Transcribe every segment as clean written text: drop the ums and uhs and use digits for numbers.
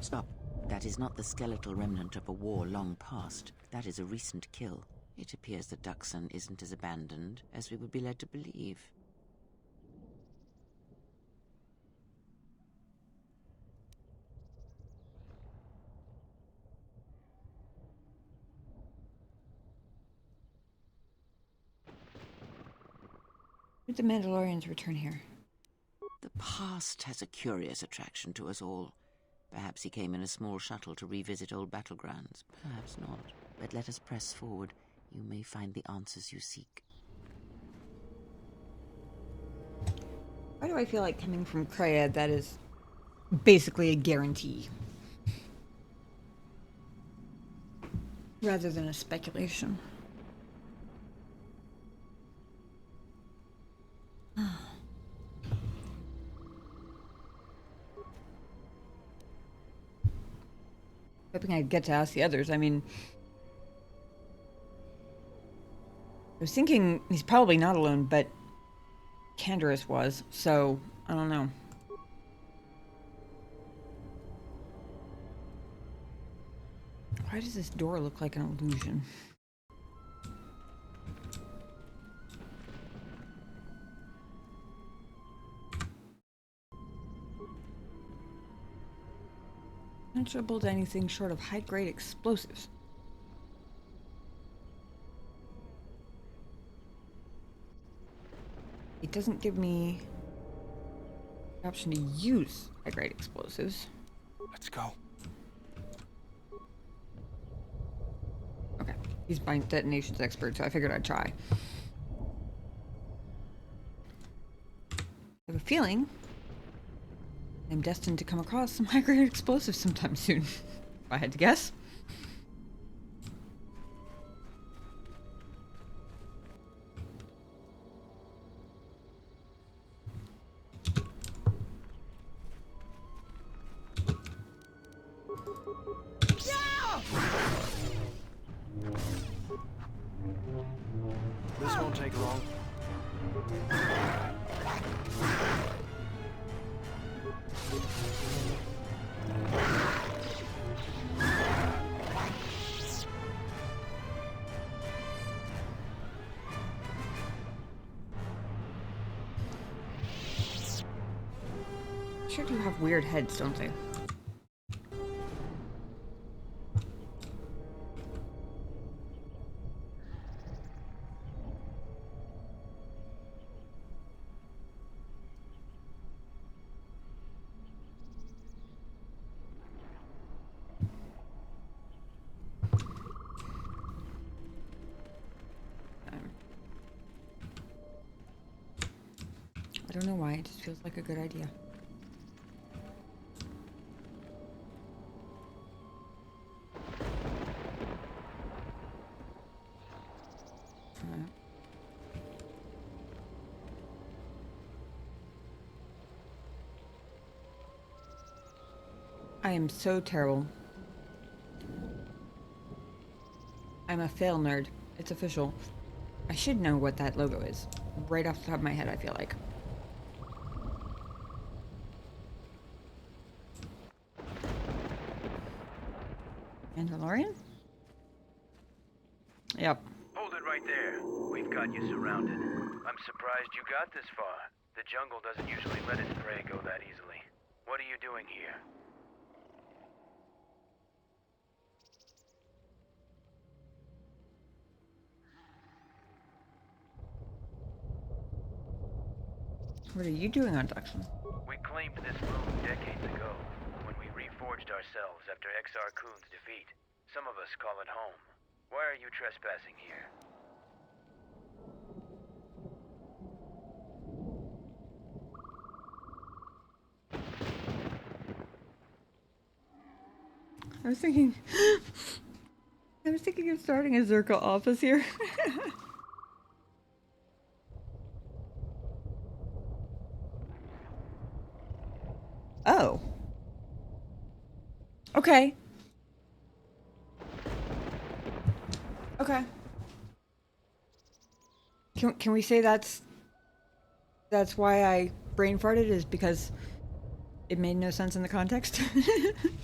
Stop. That is not the skeletal remnant of a war long past. That is a recent kill. It appears that Duxon isn't as abandoned as we would be led to believe. Did the Mandalorians return here? The past has a curious attraction to us all. Perhaps he came in a small shuttle to revisit old battlegrounds. Perhaps not. But let us press forward. You may find the answers you seek. Why do I feel like coming from Kreia that is basically a guarantee? Rather than a speculation. Hoping I'd get to ask the others. I mean, I was thinking he's probably not alone, but Canderous was, so I don't know. Why does this door look like an illusion? Answerable to anything short of high-grade explosives. It doesn't give me the option to use high-grade explosives. Let's go. Okay, he's my detonations expert, so I figured I'd try. I have a feeling I'm destined to come across some high-grade explosives sometime soon, if I had to guess. This won't take long. Sure do have weird heads, don't they? I don't know why, it just feels like a good idea. I am so terrible. I'm a fail nerd. It's official. I should know what that logo is. Right off the top of my head, I feel like. Mandalorian? Yep. Hold it right there. We've got you surrounded. I'm surprised you got this far. The jungle doesn't usually let its prey go that easily. What are you doing here? What are you doing on Duxon? We claimed this moon decades ago, when we reforged ourselves after Exar Kun's defeat. Some of us call it home. Why are you trespassing here? I was thinking of starting a Zerka office here. Oh. Okay. Okay. Can we say that's why I brain farted, is because it made no sense in the context.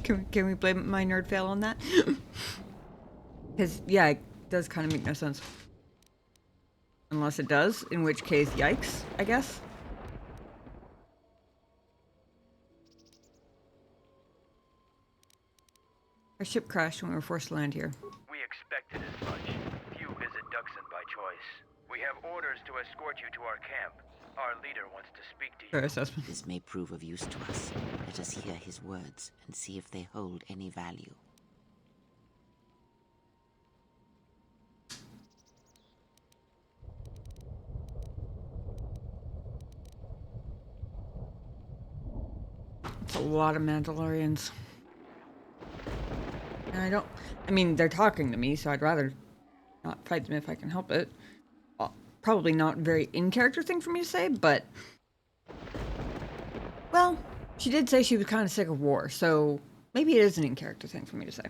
Can we blame my nerd fail on that? Because, yeah, it does kind of make no sense. Unless it does, in which case, yikes, I guess. Our ship crashed when we were forced to land here. We expected as much. Few visit Duxon by choice. We have orders to escort you to our camp. Our leader wants to speak to you. Fair assessment. This may prove of use to us. Let us hear his words and see if they hold any value. It's a lot of Mandalorians. And I mean, they're talking to me, so I'd rather not fight them if I can help it. Well, probably not a very in-character thing for me to say, but... Well, she did say she was kind of sick of war, so maybe it is an in-character thing for me to say.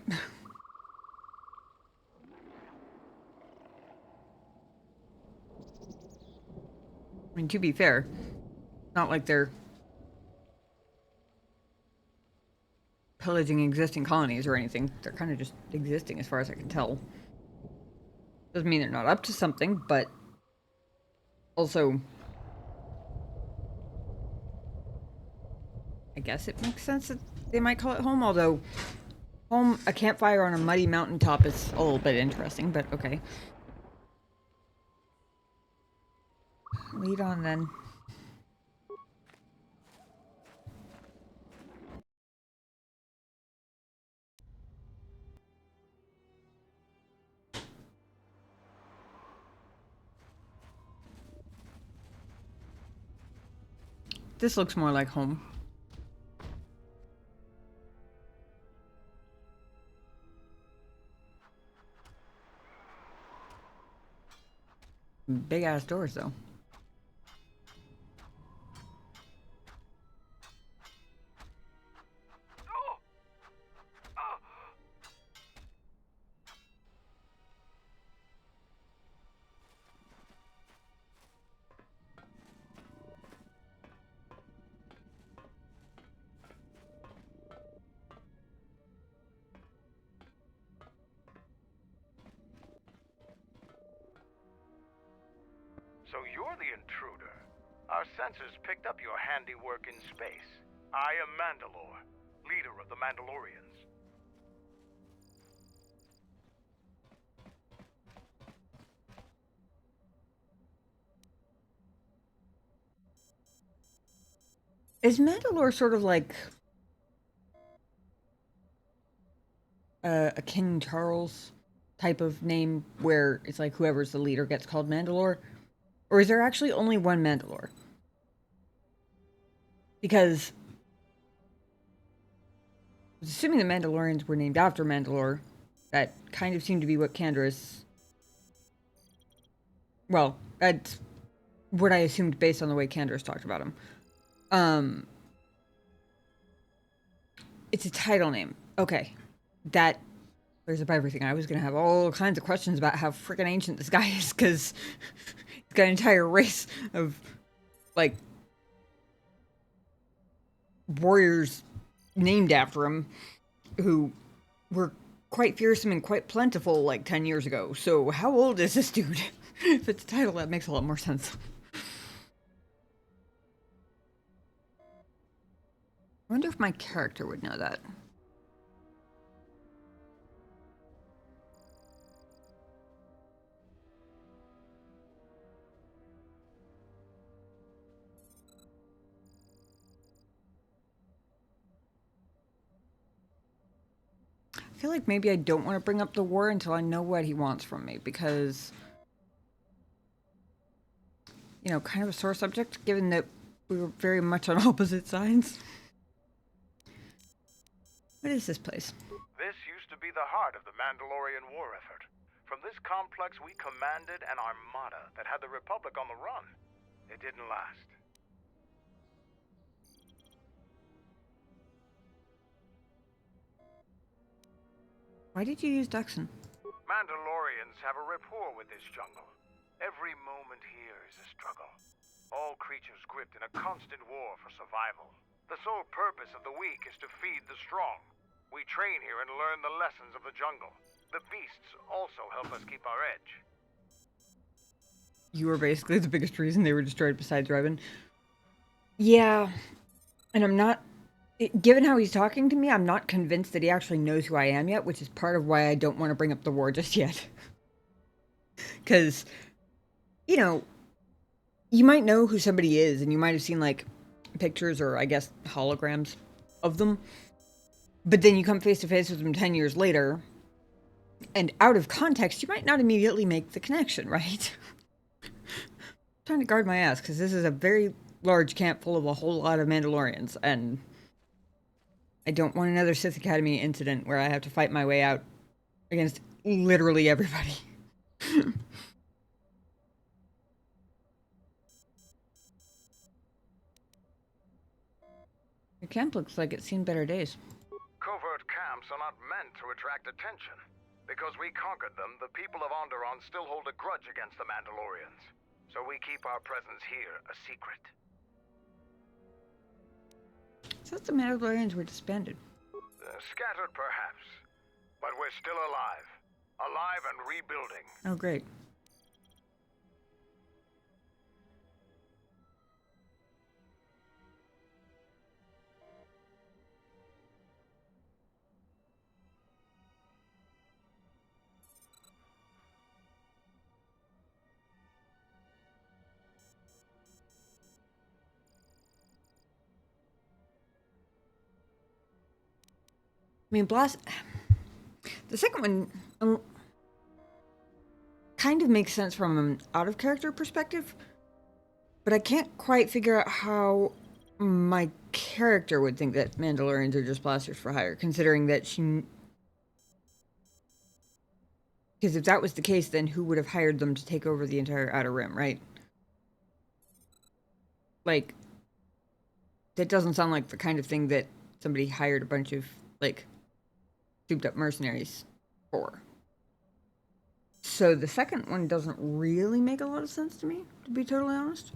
I mean, to be fair, not like they're pillaging existing colonies or anything. They're kind of just existing as far as I can tell. Doesn't mean they're not up to something, but also I guess it makes sense that they might call it home, although home, a campfire on a muddy mountaintop is a little bit interesting, but okay. Lead on then. This looks more like home. Big ass doors though. So you're the intruder. Our sensors picked up your handiwork in space. I am Mandalore, leader of the Mandalorians. Is Mandalore sort of like a King Charles type of name where it's like whoever's the leader gets called Mandalore? Or is there actually only one Mandalore? Because I was assuming the Mandalorians were named after Mandalore. That kind of seemed to be what Canderous... Well, that's what I assumed based on the way Canderous talked about him. It's a title name. Okay. That clears up everything. I was going to have all kinds of questions about how freaking ancient this guy is, because he's got an entire race of, like, warriors named after him who were quite fearsome and quite plentiful like 10 years ago. So how old is this dude? If it's a title, that makes a lot more sense. I wonder if my character would know that. I feel like maybe I don't want to bring up the war until I know what he wants from me, because, you know, kind of a sore subject, given that we were very much on opposite sides. What is this place? This used to be the heart of the Mandalorian war effort. From this complex, we commanded an armada that had the Republic on the run. It didn't last. Why did you use Duxon? Mandalorians have a rapport with this jungle. Every moment here is a struggle. All creatures gripped in a constant war for survival. The sole purpose of the weak is to feed the strong. We train here and learn the lessons of the jungle. The beasts also help us keep our edge. You were basically the biggest reason they were destroyed besides Revan. Yeah, and I'm not... Given how he's talking to me, I'm not convinced that he actually knows who I am yet, which is part of why I don't want to bring up the war just yet. Because, you know, you might know who somebody is, and you might have seen, like, pictures or, I guess, holograms of them. But then you come face to face with them 10 years later, and out of context, you might not immediately make the connection, right? I'm trying to guard my ass, because this is a very large camp full of a whole lot of Mandalorians, and I don't want another Sith Academy incident where I have to fight my way out against literally everybody. Your camp looks like it's seen better days. Covert camps are not meant to attract attention. Because we conquered them, the people of Onderon still hold a grudge against the Mandalorians. So we keep our presence here a secret. I thought the Mandalorians were disbanded. Scattered perhaps, but we're still alive. Alive and rebuilding. Oh, great. I mean, the second one kind of makes sense from an out-of-character perspective, but I can't quite figure out how my character would think that Mandalorians are just blasters for hire, considering that she... Because if that was the case, then who would have hired them to take over the entire Outer Rim, right? Like, that doesn't sound like the kind of thing that somebody hired a bunch of, like, souped-up mercenaries for. So the second one doesn't really make a lot of sense to me, to be totally honest.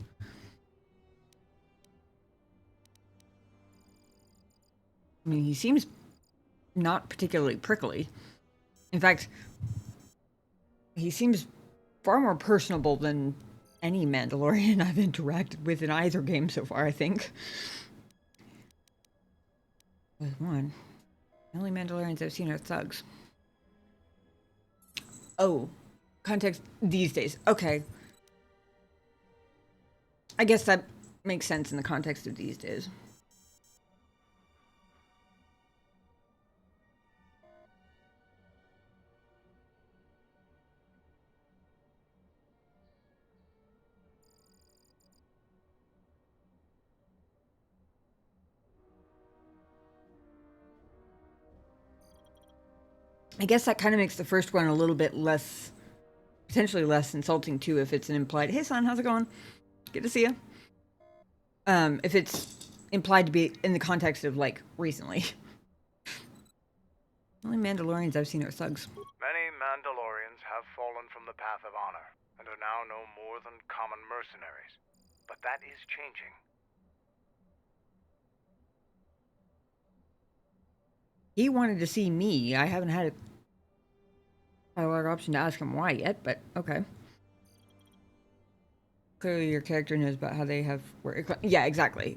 I mean, he seems not particularly prickly. In fact, he seems far more personable than any Mandalorian I've interacted with in either game so far, I think. With one. The only Mandalorians I've seen are thugs. Oh, context these days. Okay. I guess that makes sense in the context of these days. I guess that kind of makes the first one a little bit less, potentially less insulting too, if it's an implied, hey son, how's it going? Good to see you. If it's implied to be in the context of, like, recently. The only Mandalorians I've seen are thugs. Many Mandalorians have fallen from the path of honor, and are now no more than common mercenaries. But that is changing. He wanted to see me. I haven't had a option to ask him why yet, but okay. Clearly your character knows about how they have worked. Yeah, exactly.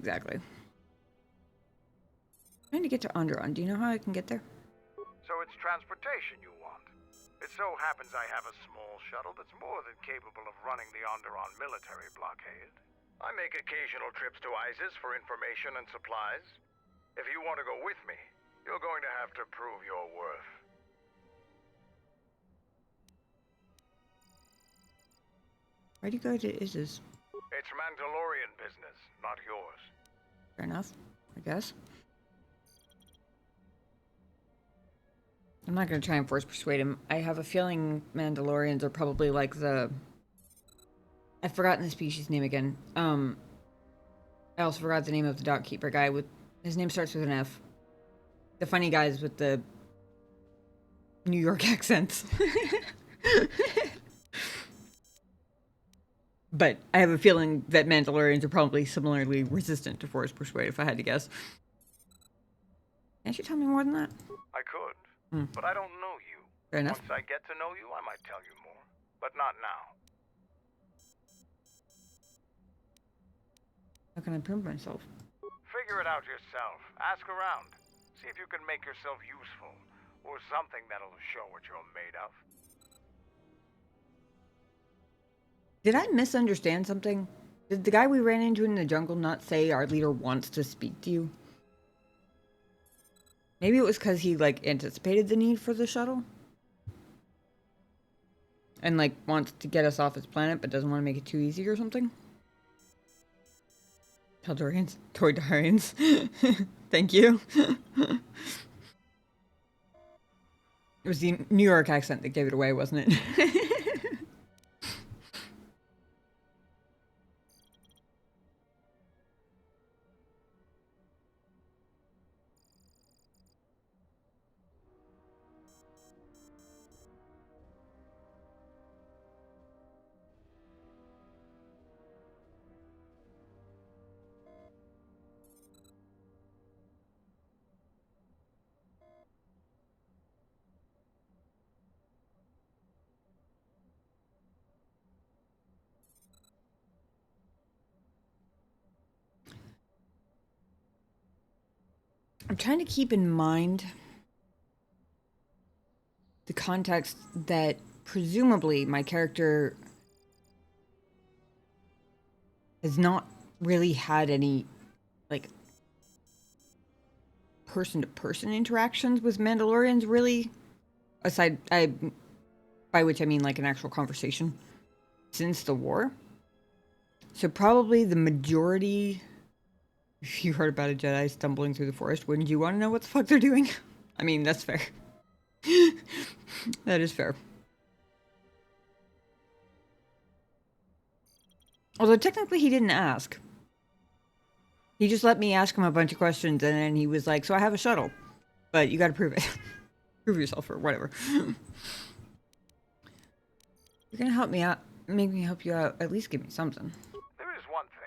Trying to get to Onderon. Do you know how I can get there? So it's transportation you want. It so happens I have a small shuttle that's more than capable of running the Onderon military blockade. I make occasional trips to Isis for information and supplies. If you want to go with me, you're going to have to prove your worth. Why'd you go to Isis? It's Mandalorian business, not yours. Fair enough, I guess. I'm not going to try and force persuade him. I have a feeling Mandalorians are probably like the... I've forgotten the species name again. I also forgot the name of the dockkeeper guy with... His name starts with an F. The funny guys with the New York accents. But I have a feeling that Mandalorians are probably similarly resistant to Force Persuade, if I had to guess. Can't you tell me more than that? I could, Hmm. but I don't know you. Fair enough. Once I get to know you, I might tell you more. But not now. How can I prove myself? Figure it out yourself. Ask around. See if you can make yourself useful. Or something that'll show what you're made of. Did I misunderstand something? Did the guy we ran into in the jungle not say our leader wants to speak to you? Maybe it was because he, like, anticipated the need for the shuttle? And, like, wants to get us off his planet, but doesn't want to make it too easy or something? Toydarians. Thank you. It was the New York accent that gave it away, wasn't it? I'm trying to keep in mind the context that presumably my character has not really had any, like, person-to-person interactions with Mandalorians, really. Aside, by which I mean, like, an actual conversation since the war. So probably the majority... If you heard about a Jedi stumbling through the forest, wouldn't you want to know what the fuck they're doing? I mean, that's fair. That is fair. Although technically he didn't ask. He just let me ask him a bunch of questions, and then he was like, so I have a shuttle. But you gotta prove it. Prove yourself or whatever. You're gonna help me out. Make me help you out. At least give me something. There is one thing.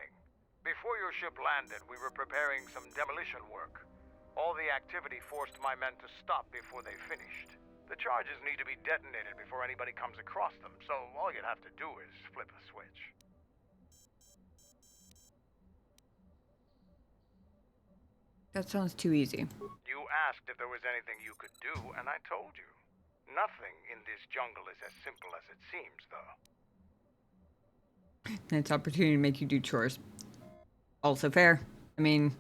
Before your ship landed, we were preparing some demolition work. All the activity forced my men to stop before they finished. The charges need to be detonated before anybody comes across them, so all you'd have to do is flip a switch. That sounds too easy. You asked if there was anything you could do, and I told you. Nothing in this jungle is as simple as it seems, though. And it's opportunity to make you do chores. Also fair. I mean,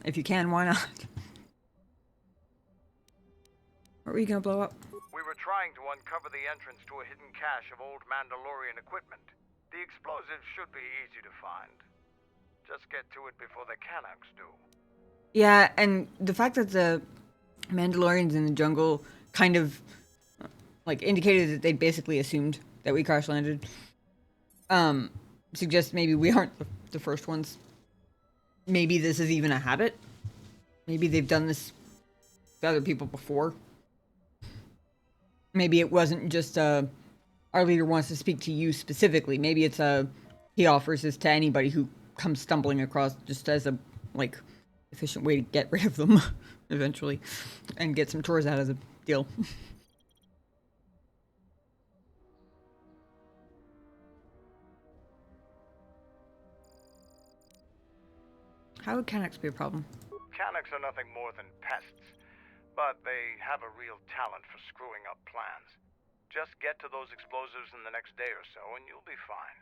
if you can, why not? What were you gonna blow up? We were trying to uncover the entrance to a hidden cache of old Mandalorian equipment. The explosives should be easy to find. Just get to it before the Canucks do. Yeah, and the fact that the Mandalorians in the jungle kind of, like, indicated that they basically assumed that we crash landed, suggests maybe we aren't the first ones. Maybe this is even a habit. Maybe they've done this to other people before. Maybe it wasn't just our leader wants to speak to you specifically. Maybe it's he offers this to anybody who comes stumbling across, just as a, like, efficient way to get rid of them eventually and get some chores out of the deal. How would Canucks be a problem? Canucks are nothing more than pests, but they have a real talent for screwing up plans. Just get to those explosives in the next day or so and you'll be fine.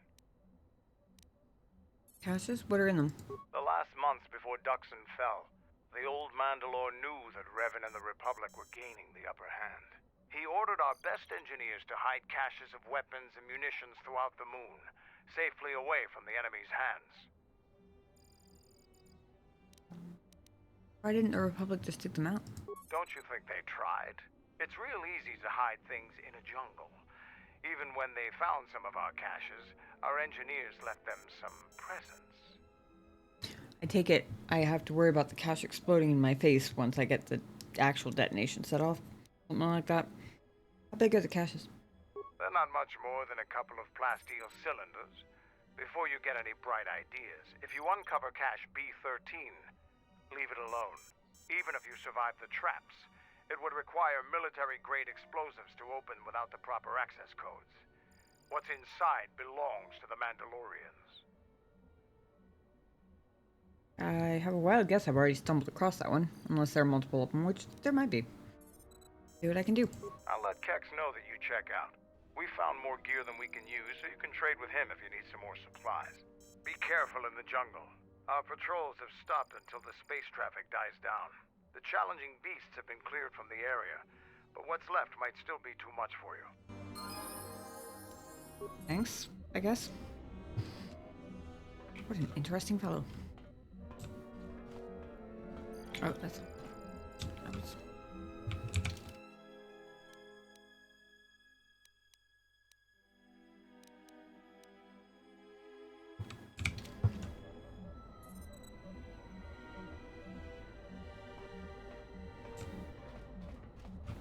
Caches? What are in them? The last months before Duxon fell, the old Mandalore knew that Revan and the Republic were gaining the upper hand. He ordered our best engineers to hide caches of weapons and munitions throughout the moon, safely away from the enemy's hands. Why didn't the Republic just take them out? Don't you think they tried? It's real easy to hide things in a jungle. Even when they found some of our caches, our engineers left them some presents. I take it I have to worry about the cache exploding in my face once I get the actual detonation set off. Something like that. How big are the caches? They're not much more than a couple of plasteel cylinders. Before you get any bright ideas, if you uncover cache B13, leave it alone. Even if you survive the traps, it would require military-grade explosives to open without the proper access codes. What's inside belongs to the Mandalorians. I have a wild guess I've already stumbled across that one, unless there are multiple of them, which there might be. See what I can do. I'll let Kex know that you check out. We found more gear than we can use, so you can trade with him if you need some more supplies. Be careful in the jungle. Our patrols have stopped until the space traffic dies down. The challenging beasts have been cleared from the area, but what's left might still be too much for you. Thanks, I guess. What an interesting fellow. Oh, that's... that was...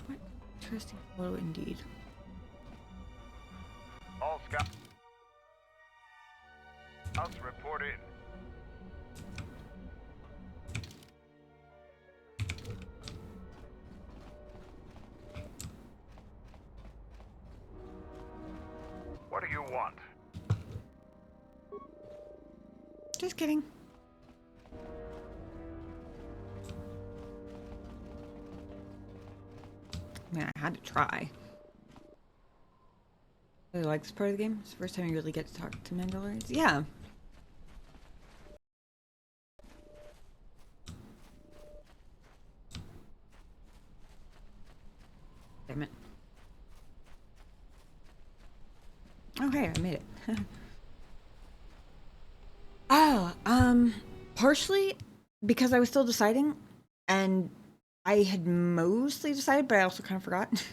What interesting fellow indeed. All scouts report in. What do you want? Just kidding. I mean, I had to try. I like this part of the game. It's the first time you really get to talk to Mandalorians. Yeah. Damn it. Okay, I made it. Partially because I was still deciding, and I had mostly decided, but I also kind of forgot.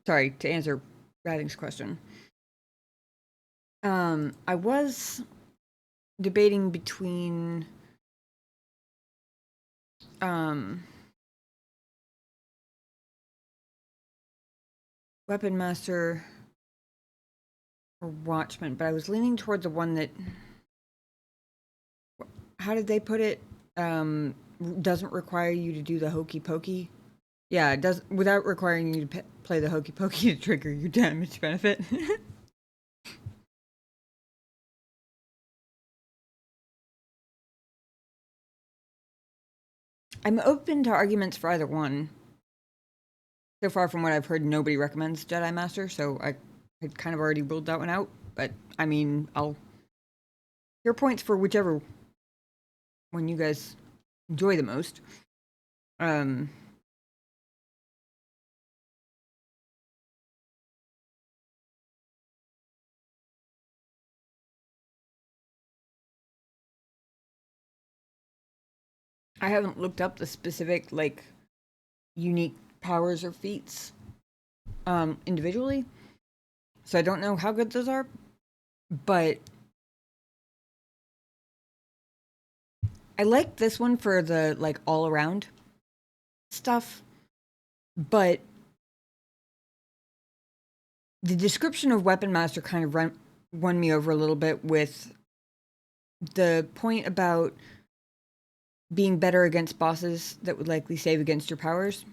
Sorry, to answer Rading's question. I was debating between, Weapon Master or Watchman, but I was leaning towards the one that, how did they put it? Doesn't require you to do the hokey pokey. Yeah, it does, without requiring you to play the hokey pokey to trigger your damage benefit. I'm open to arguments for either one. So far from what I've heard, nobody recommends Jedi Master, so I had kind of already ruled that one out. But, I mean, I'll hear points for whichever one you guys enjoy the most. I haven't looked up the specific, like, unique powers or feats individually, so I don't know how good those are, but I like this one for the, like, all-around stuff, but the description of Weapon Master kind of won me over a little bit with the point about being better against bosses that would likely save against your powers,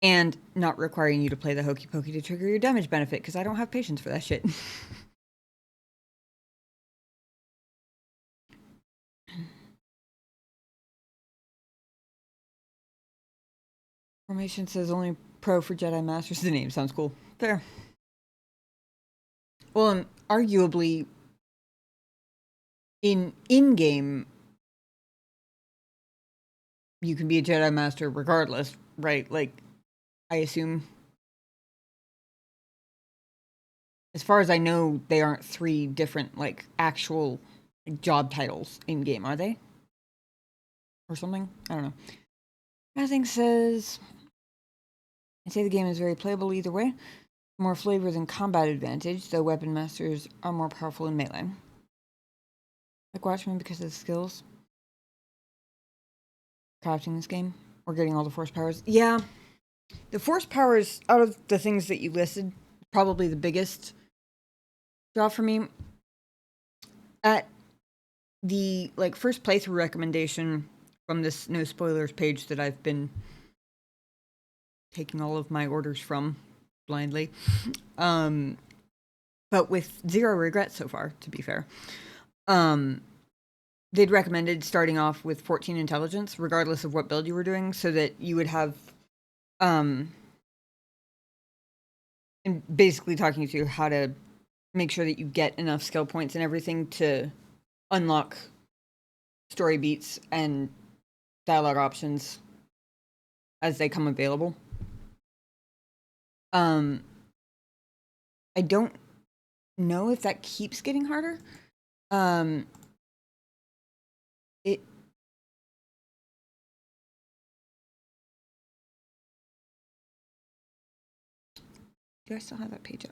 and not requiring you to play the hokey pokey to trigger your damage benefit, because I don't have patience for that shit. Formation says only pro for Jedi Masters. The name sounds cool. Fair. Well, and arguably, in-game, you can be a Jedi Master regardless, right? Like, I assume. As far as I know, they aren't 3 different, like, actual job titles in-game, are they? Or something? I don't know. Nothing says... I'd say the game is very playable either way. More flavor than combat advantage, though Weapon Masters are more powerful in melee. Like Watchmen because of the skills. Crafting this game. Or getting all the force powers. Yeah. The force powers, out of the things that you listed, probably the biggest draw for me. At the first playthrough recommendation from this no spoilers page that I've been taking all of my orders from blindly, but with zero regrets so far, to be fair. They'd recommended starting off with 14 intelligence, regardless of what build you were doing, so that you would have, and basically talking to you how to make sure that you get enough skill points and everything to unlock story beats and dialogue options as they come available. I don't know if that keeps getting harder. Do I still have that page up?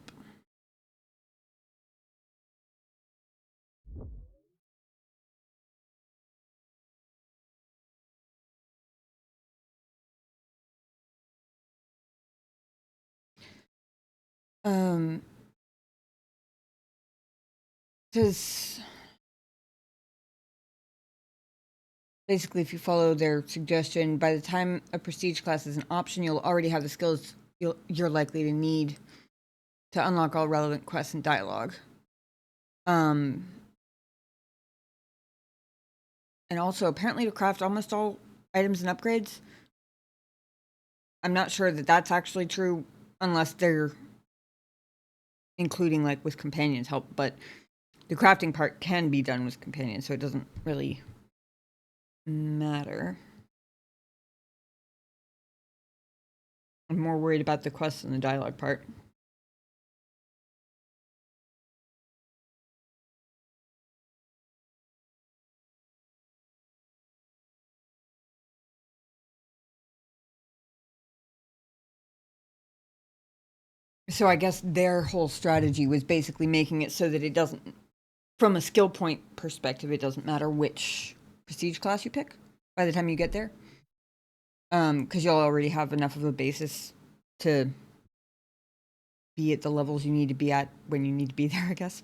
Because basically, if you follow their suggestion, by the time a prestige class is an option, you'll already have the skills you're likely to need to unlock all relevant quests and dialogue. And also, apparently, to craft almost all items and upgrades. I'm not sure that that's actually true, unless they're including with companions help, but the crafting part can be done with companions, so it doesn't really matter. I'm more worried about the quests and the dialogue part. So I guess their whole strategy was basically making it so that it doesn't, from a skill point perspective, it doesn't matter which prestige class you pick by the time you get there. Because you'll already have enough of a basis to be at the levels you need to be at when you need to be there, I guess.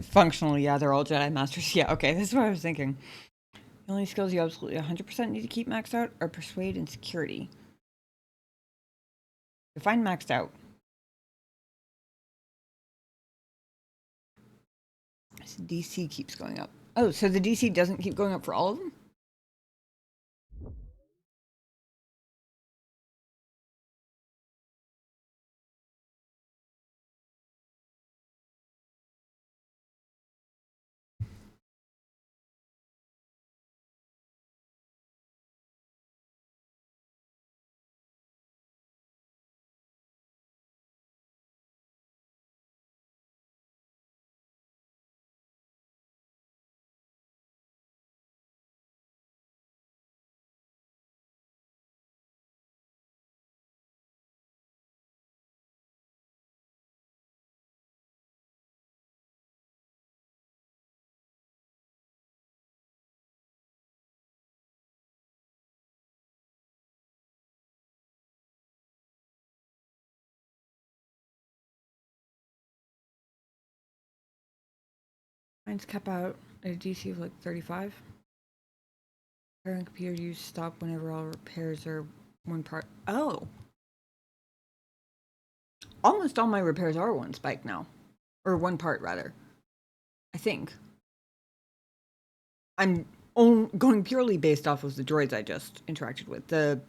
Functionally, yeah, they're all Jedi Masters. Yeah, okay, this is what I was thinking. The only skills you absolutely 100% need to keep maxed out are Persuade and Security. Define maxed out. So DC keeps going up. Oh, so the DC doesn't keep going up for all of them? Mine's cap out at a DC of 35. Current computer use stop whenever all repairs are one part. Oh! Almost all my repairs are one spike now. Or one part, rather. I think. I'm going purely based off of the droids I just interacted with. The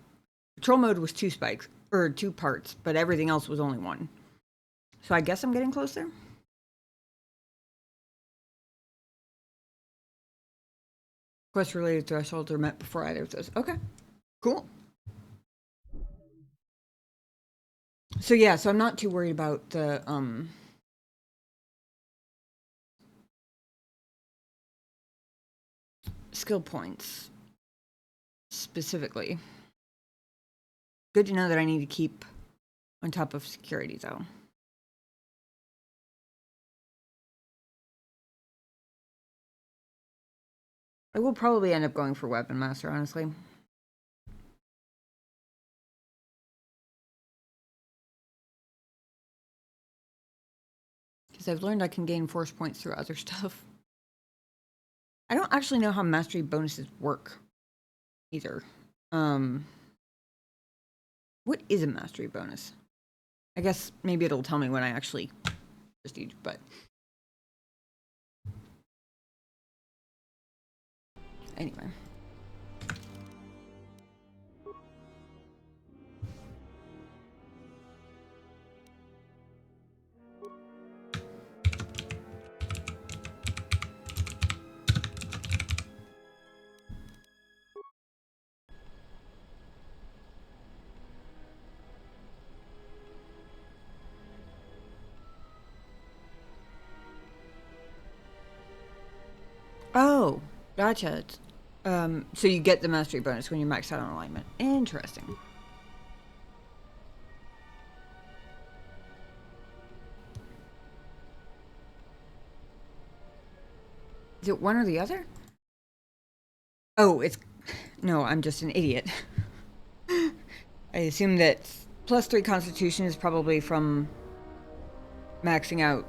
patrol mode was 2 spikes, or 2 parts, but everything else was only 1. So I guess I'm getting closer. Quest-related thresholds are met before either of those. Okay, cool. So yeah, so I'm not too worried about the skill points specifically. Good to know that I need to keep on top of security, though. I will probably end up going for Weapon Master, honestly. Because I've learned I can gain force points through other stuff. I don't actually know how mastery bonuses work either. What is a mastery bonus? I guess maybe it'll tell me when I actually prestige, but anyway. Oh, gotcha. So you get the mastery bonus when you max out on alignment. Interesting. Is it one or the other? Oh, it's... No, I'm just an idiot. I assume that +3 Constitution is probably from maxing out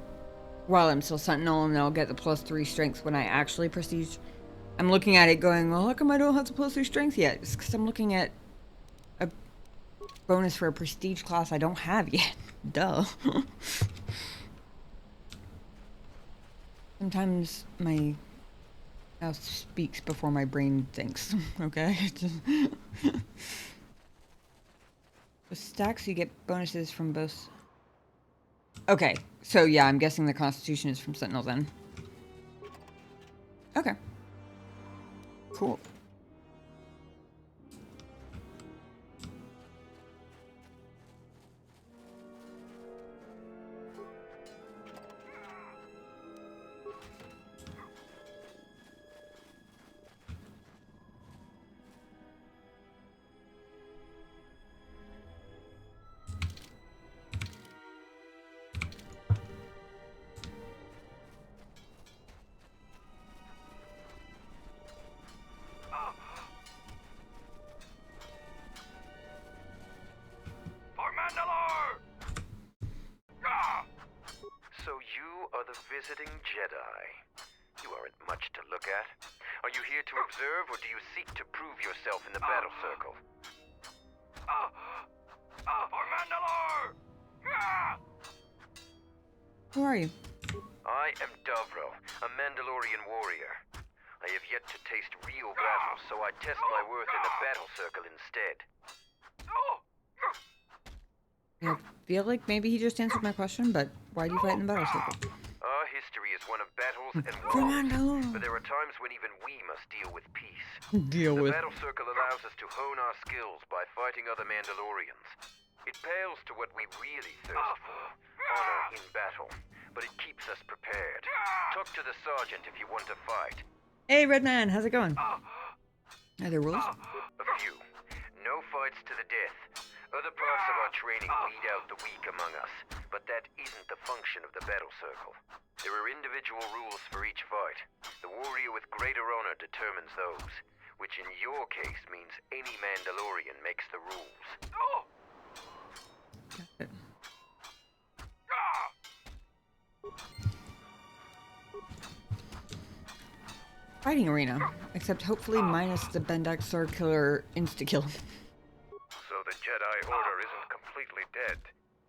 while I'm still Sentinel, and I'll get the +3 Strength when I actually prestige. I'm looking at it going, well, how come I don't have the +3 Strength yet? It's because I'm looking at a bonus for a prestige class I don't have yet. Duh. Sometimes my mouth speaks before my brain thinks, okay? The stacks, you get bonuses from both. Okay, so yeah, I'm guessing the Constitution is from Sentinel then. Okay. Cool. Visiting Jedi. You aren't much to look at. Are you here to observe, or do you seek to prove yourself in the battle circle? For Mandalore! Who are you? I am Davro, a Mandalorian warrior. I have yet to taste real battle, so I test my worth in the battle circle instead. I feel like maybe he just answered my question, but why do you fight in the battle circle? Our history is one of battles and wars, but there are times when even we must deal with peace. The battle circle allows us to hone our skills by fighting other Mandalorians. It pales to what we really thirst for, honor in battle, but it keeps us prepared. Talk to the sergeant if you want to fight. Hey, Red Man, how's it going? Are there rules? A few. No fights to the death. Other parts of our training weed out the weak among us, but that isn't the function of the battle circle. There are individual rules for each fight. The warrior with greater honor determines those, which in your case means any Mandalorian makes the rules. Got it. Fighting arena, except hopefully minus the Bendak Circular insta-kill. So the Jedi Order isn't completely dead.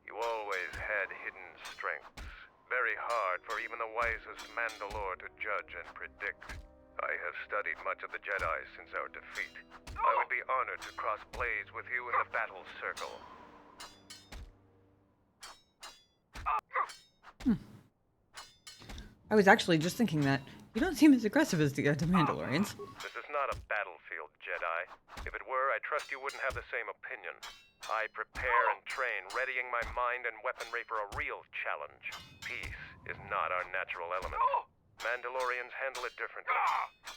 You always had hidden strengths. Very hard for even the wisest Mandalore to judge and predict. I have studied much of the Jedi since our defeat. I would be honored to cross blades with you in the battle circle. I was actually just thinking that. You don't seem as aggressive as the other Mandalorians. This is not a battlefield, Jedi. If it were, I trust you wouldn't have the same opinion. I prepare and train, readying my mind and weaponry for a real challenge. Peace is not our natural element. Mandalorians handle it differently.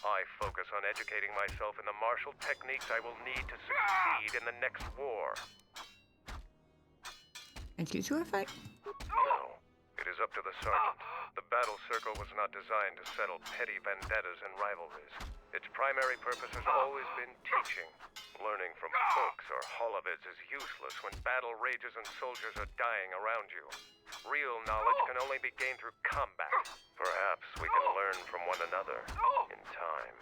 I focus on educating myself in the martial techniques I will need to succeed in the next war. And you two a fight? No, it is up to the sergeant. The battle circle was not designed to settle petty vendettas and rivalries. Its primary purpose has always been teaching. Learning from books or holovids is useless when battle rages and soldiers are dying around you. Real knowledge can only be gained through combat. Perhaps we can learn from one another in time.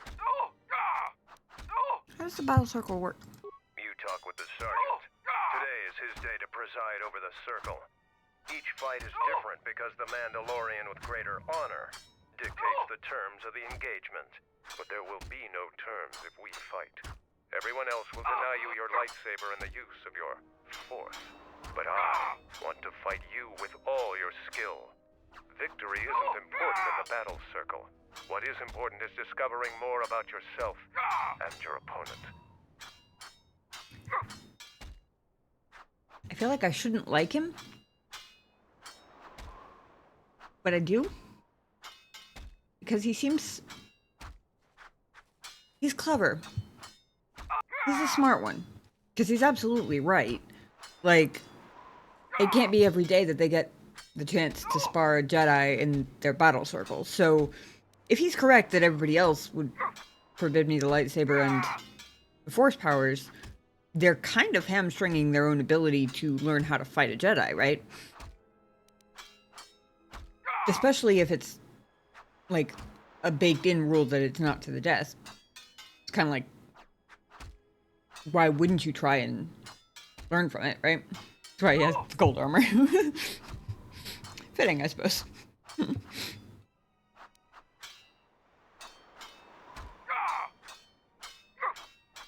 How does the battle circle work? You talk with the sergeant. Today is his day to preside over the circle. Each fight is different because the Mandalorian with greater honor dictates the terms of the engagement. But there will be no terms if we fight. Everyone else will deny you your lightsaber and the use of your force. But I want to fight you with all your skill. Victory isn't important in the battle circle. What is important is discovering more about yourself and your opponent. I feel like I shouldn't like him. But I do. Because he seems... He's clever. He's a smart one. Because he's absolutely right. Like, it can't be every day that they get the chance to spar a Jedi in their battle circle. So, if he's correct that everybody else would forbid me the lightsaber and the Force powers, they're kind of hamstringing their own ability to learn how to fight a Jedi, right? Especially if it's, like, a baked-in rule that it's not to the death. It's kind of like, why wouldn't you try and learn from it, right? That's why he has gold armor. Fitting, I suppose. But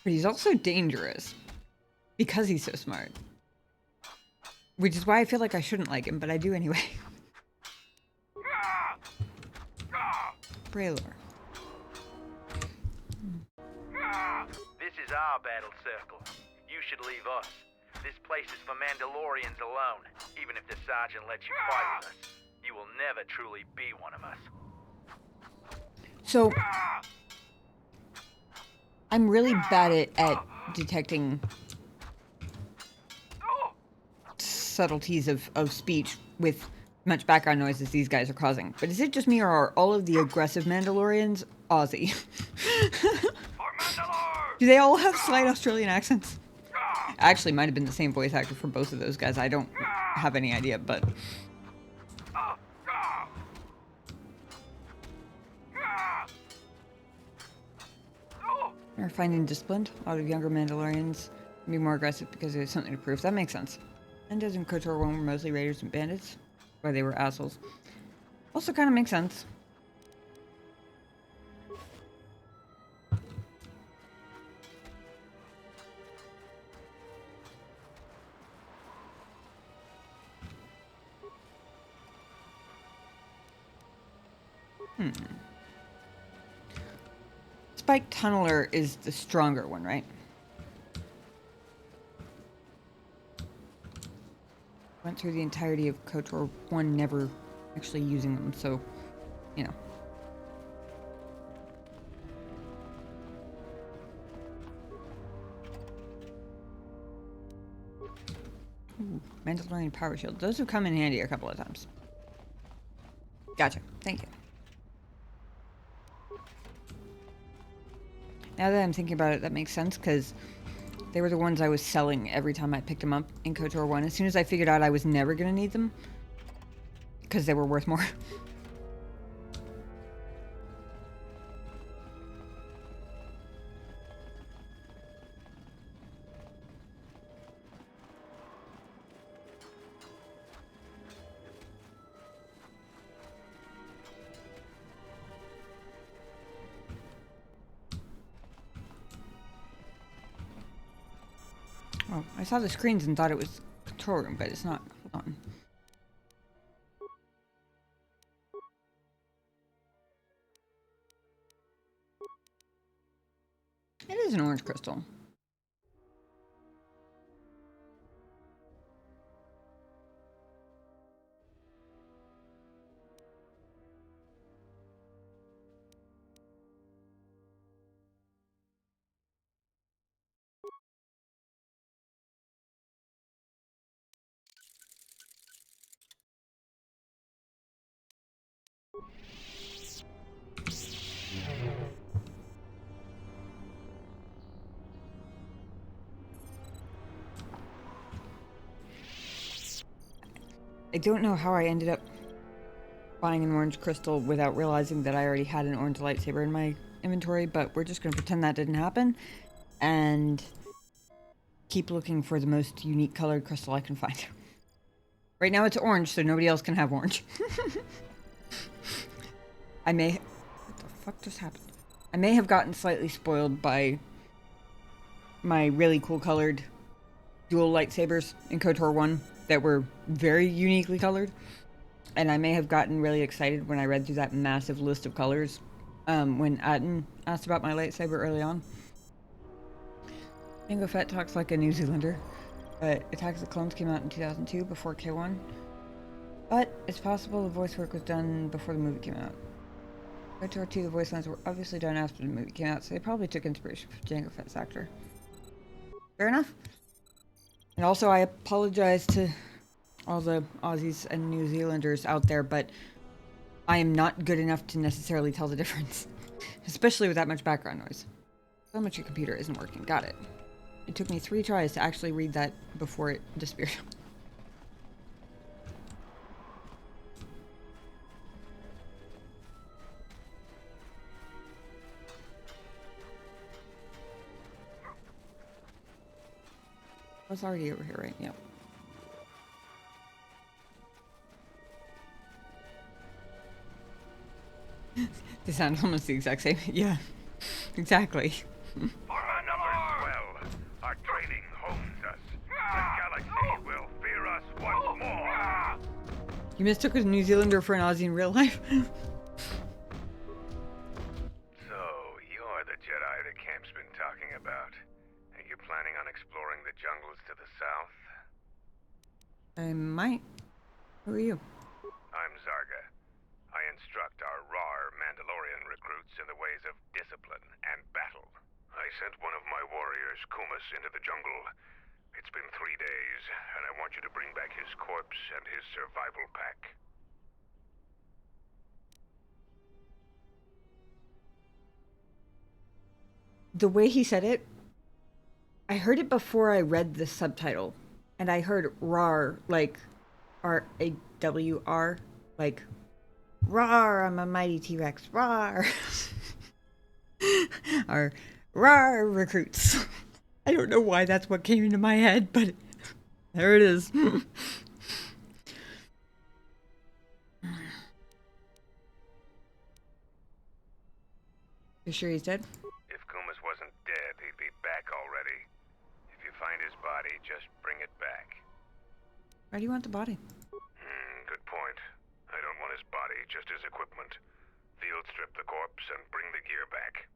he's also dangerous. Because he's so smart. Which is why I feel like I shouldn't like him, but I do anyway. Braylor. This is our battle circle. You should leave us. This place is for Mandalorians alone. Even if the sergeant lets you fight with us, you will never truly be one of us. So, I'm really bad at detecting subtleties of speech with much background noise as these guys are causing. But is it just me, or are all of the aggressive Mandalorians Aussie? Do they all have slight Australian accents? Actually, might have been the same voice actor for both of those guys. I don't have any idea, but... They're finding disciplined. A lot of younger Mandalorians can be more aggressive because there's something to prove. That makes sense. Enders and KOTOR 1 were mostly raiders and bandits. Why they were assholes. Also kind of makes sense. Spike Tunneler is the stronger one, right? Went through the entirety of KOTOR 1 never actually using them, so, you know. Ooh, Mandalorian power shield. Those have come in handy a couple of times. Gotcha. Thank you. Now that I'm thinking about it, that makes sense, because they were the ones I was selling every time I picked them up in KOTOR 1. As soon as I figured out I was never going to need them, because they were worth more. Oh, I saw the screens and thought it was control room, but it's not. Hold on. It is an orange crystal. I don't know how I ended up buying an orange crystal without realizing that I already had an orange lightsaber in my inventory, but we're just going to pretend that didn't happen and keep looking for the most unique colored crystal I can find. Right now it's orange, so nobody else can have orange. What the fuck just happened? I may have gotten slightly spoiled by my really cool colored dual lightsabers in KOTOR 1 that were very uniquely colored. And I may have gotten really excited when I read through that massive list of colors when Atten asked about my lightsaber early on. Jango Fett talks like a New Zealander, but Attack of the Clones came out in 2002 before K1. But it's possible the voice work was done before the movie came out. KOTOR 2, the voice lines were obviously done after the movie came out, so they probably took inspiration from Jango Fett's actor. Fair enough. And also, I apologize to all the Aussies and New Zealanders out there, but I am not good enough to necessarily tell the difference. Especially with that much background noise. So much your computer isn't working. Got it. It took me 3 tries to actually read that before it disappeared. I was already over here, right? Yep. They sound almost the exact same. Yeah, exactly. Our number 12. Our training hones us. The galaxy will fear us once more. You mistook a New Zealander for an Aussie in real life? So, you're the Jedi the camp's been talking about. Are you planning on exploring the jungles to the south? I might. Who are you? I'm Zarga. I instruct our raw Mandalorian recruits in the ways of discipline and battle. I sent one of my warriors, Kumas, into the jungle. It's been 3 days, and I want you to bring back his corpse and his survival pack. The way he said it, I heard it before I read the subtitle. And I heard RAR, like R-A-W-R, like, "Rawr, I'm a mighty T-Rex, rawr." Or, "Rawr, recruits." I don't know why that's what came into my head, but there it is. You sure he's dead? If Kumas wasn't dead, he'd be back already. If you find his body, just bring it back. Why do you want the body? Good point. I don't want his body, just his equipment. Field strip the corpse and bring the gear back.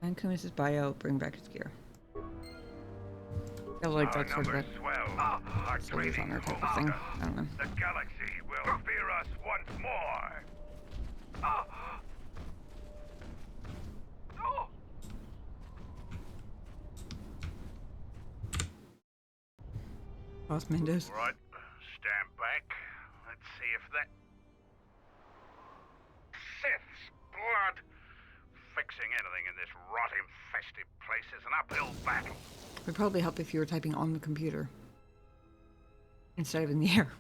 Find Kumas' bio, bring back his gear. I like that sort of a soldiers on Earth type of thing. I don't know. The galaxy will fear us once more. Boss Mendes. Right, stand back. Let's see if that Sith's blood. Fixing anything in this rot-infested place is an uphill battle. It would probably help if you were typing on the computer instead of in the air.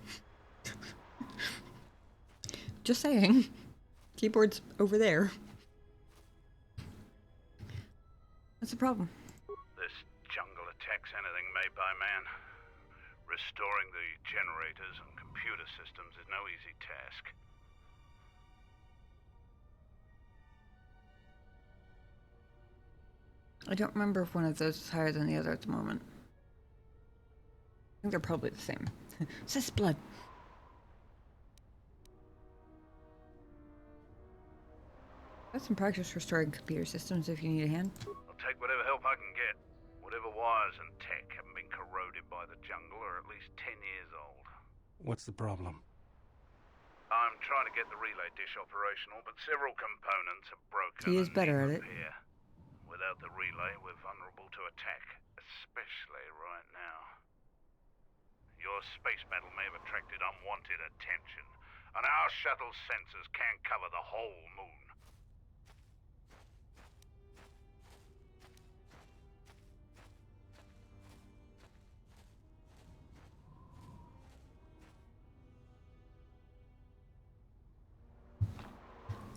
Just saying. Keyboard's over there. What's the problem? This jungle attacks anything made by man. Restoring the generators and computer systems is no easy task. I don't remember if one of those is higher than the other at the moment. I think they're probably the same. Sith blood. Got some practice restoring computer systems if you need a hand. I'll take whatever help I can get. Whatever wires and tech haven't been corroded by the jungle are at least 10 years old. What's the problem? I'm trying to get the relay dish operational, but several components are broken. He is and better need at it. repair. Without the relay, we're vulnerable to attack, especially right now. Your space battle may have attracted unwanted attention, and our shuttle's sensors can't cover the whole moon.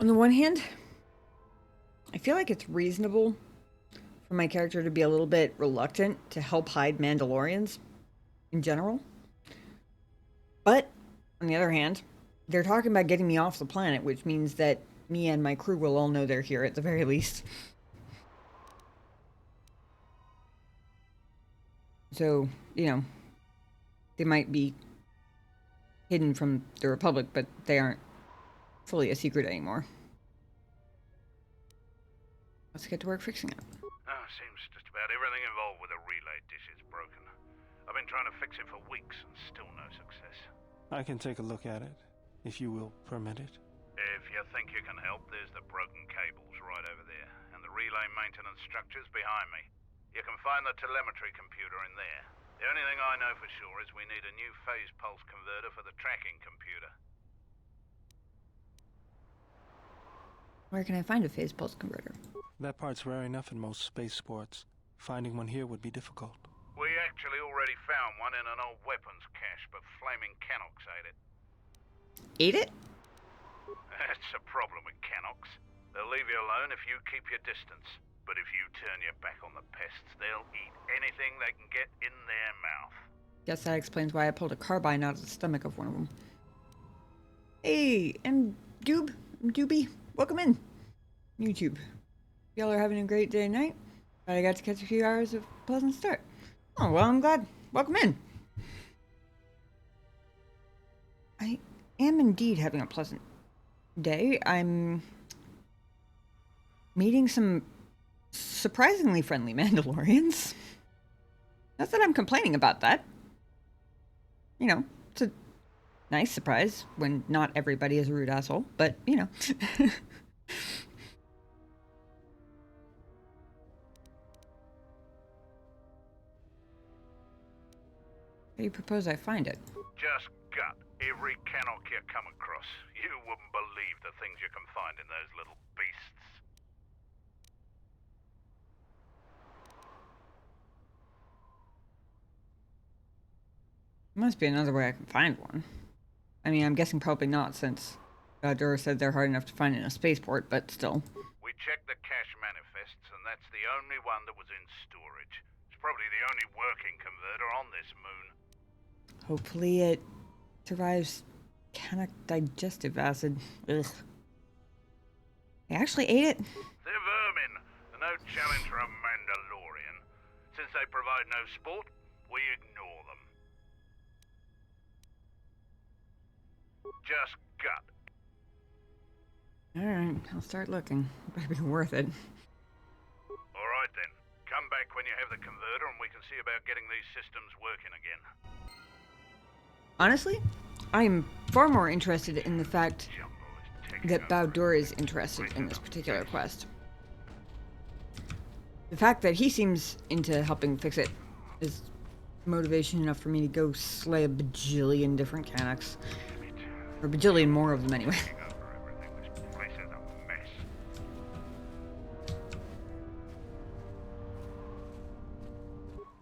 On the one hand, I feel like it's reasonable for my character to be a little bit reluctant to help hide Mandalorians in general. But, on the other hand, they're talking about getting me off the planet, which means that me and my crew will all know they're here at the very least. So, you know, they might be hidden from the Republic, but they aren't fully a secret anymore. Let's get to work fixing it. Oh, seems just about everything involved with a relay dish is broken. I've been trying to fix it for weeks and still no success. I can take a look at it, if you will permit it. If you think you can help, there's the broken cables right over there, and the relay maintenance structures behind me. You can find the telemetry computer in there. The only thing I know for sure is we need a new phase pulse converter for the tracking computer. Where can I find a phase pulse converter? That part's rare enough in most spaceports. Finding one here would be difficult. We actually already found one in an old weapons cache, but flaming Canox ate it. Ate it? That's a problem with Canox. They'll leave you alone if you keep your distance. But if you turn your back on the pests, they'll eat anything they can get in their mouth. Guess that explains why I pulled a carbine out of the stomach of one of them. Hey, I'm Doobie. Welcome in. YouTube. Y'all are having a great day tonight. I got to catch a few hours of pleasant start. Oh, well, I'm glad. Welcome in. I am indeed having a pleasant day. I'm meeting some surprisingly friendly Mandalorians. Not that I'm complaining about that. You know, it's a nice surprise when not everybody is a rude asshole, but, you know. How do you propose I find it? Just gut every Canoc you come across. You wouldn't believe the things you can find in those little beasts. Must be another way I can find one. I mean, I'm guessing probably not, since Dora said they're hard enough to find in a spaceport, but still. We checked the cache manifests, and that's the only one that was in storage. It's probably the only working converter on this moon. Hopefully it survives canic digestive acid. Ugh. I actually ate it. They're vermin, no challenge for a Mandalorian. Since they provide no sport, we ignore them. Just gut. Alright, I'll start looking. Better be worth it. Alright then. Come back when you have the converter and we can see about getting these systems working again. Honestly, I'm far more interested in the fact that Bao-Dur is interested in this particular quest. The fact that he seems into helping fix it is motivation enough for me to go slay a bajillion different Canocs. Or a bajillion more of them anyway.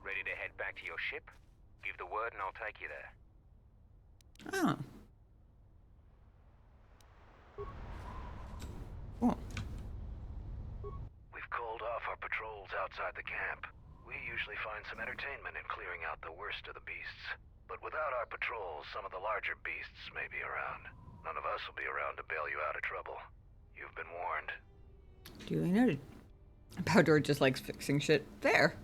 Ready to head back to your ship? Give the word and I'll take you there. Oh. Cool. We've called off our patrols outside the camp. We usually find some entertainment in clearing out the worst of the beasts. But without our patrols, some of the larger beasts may be around. None of us will be around to bail you out of trouble. You've been warned. Duly noted. Bao-Dur just likes fixing shit there.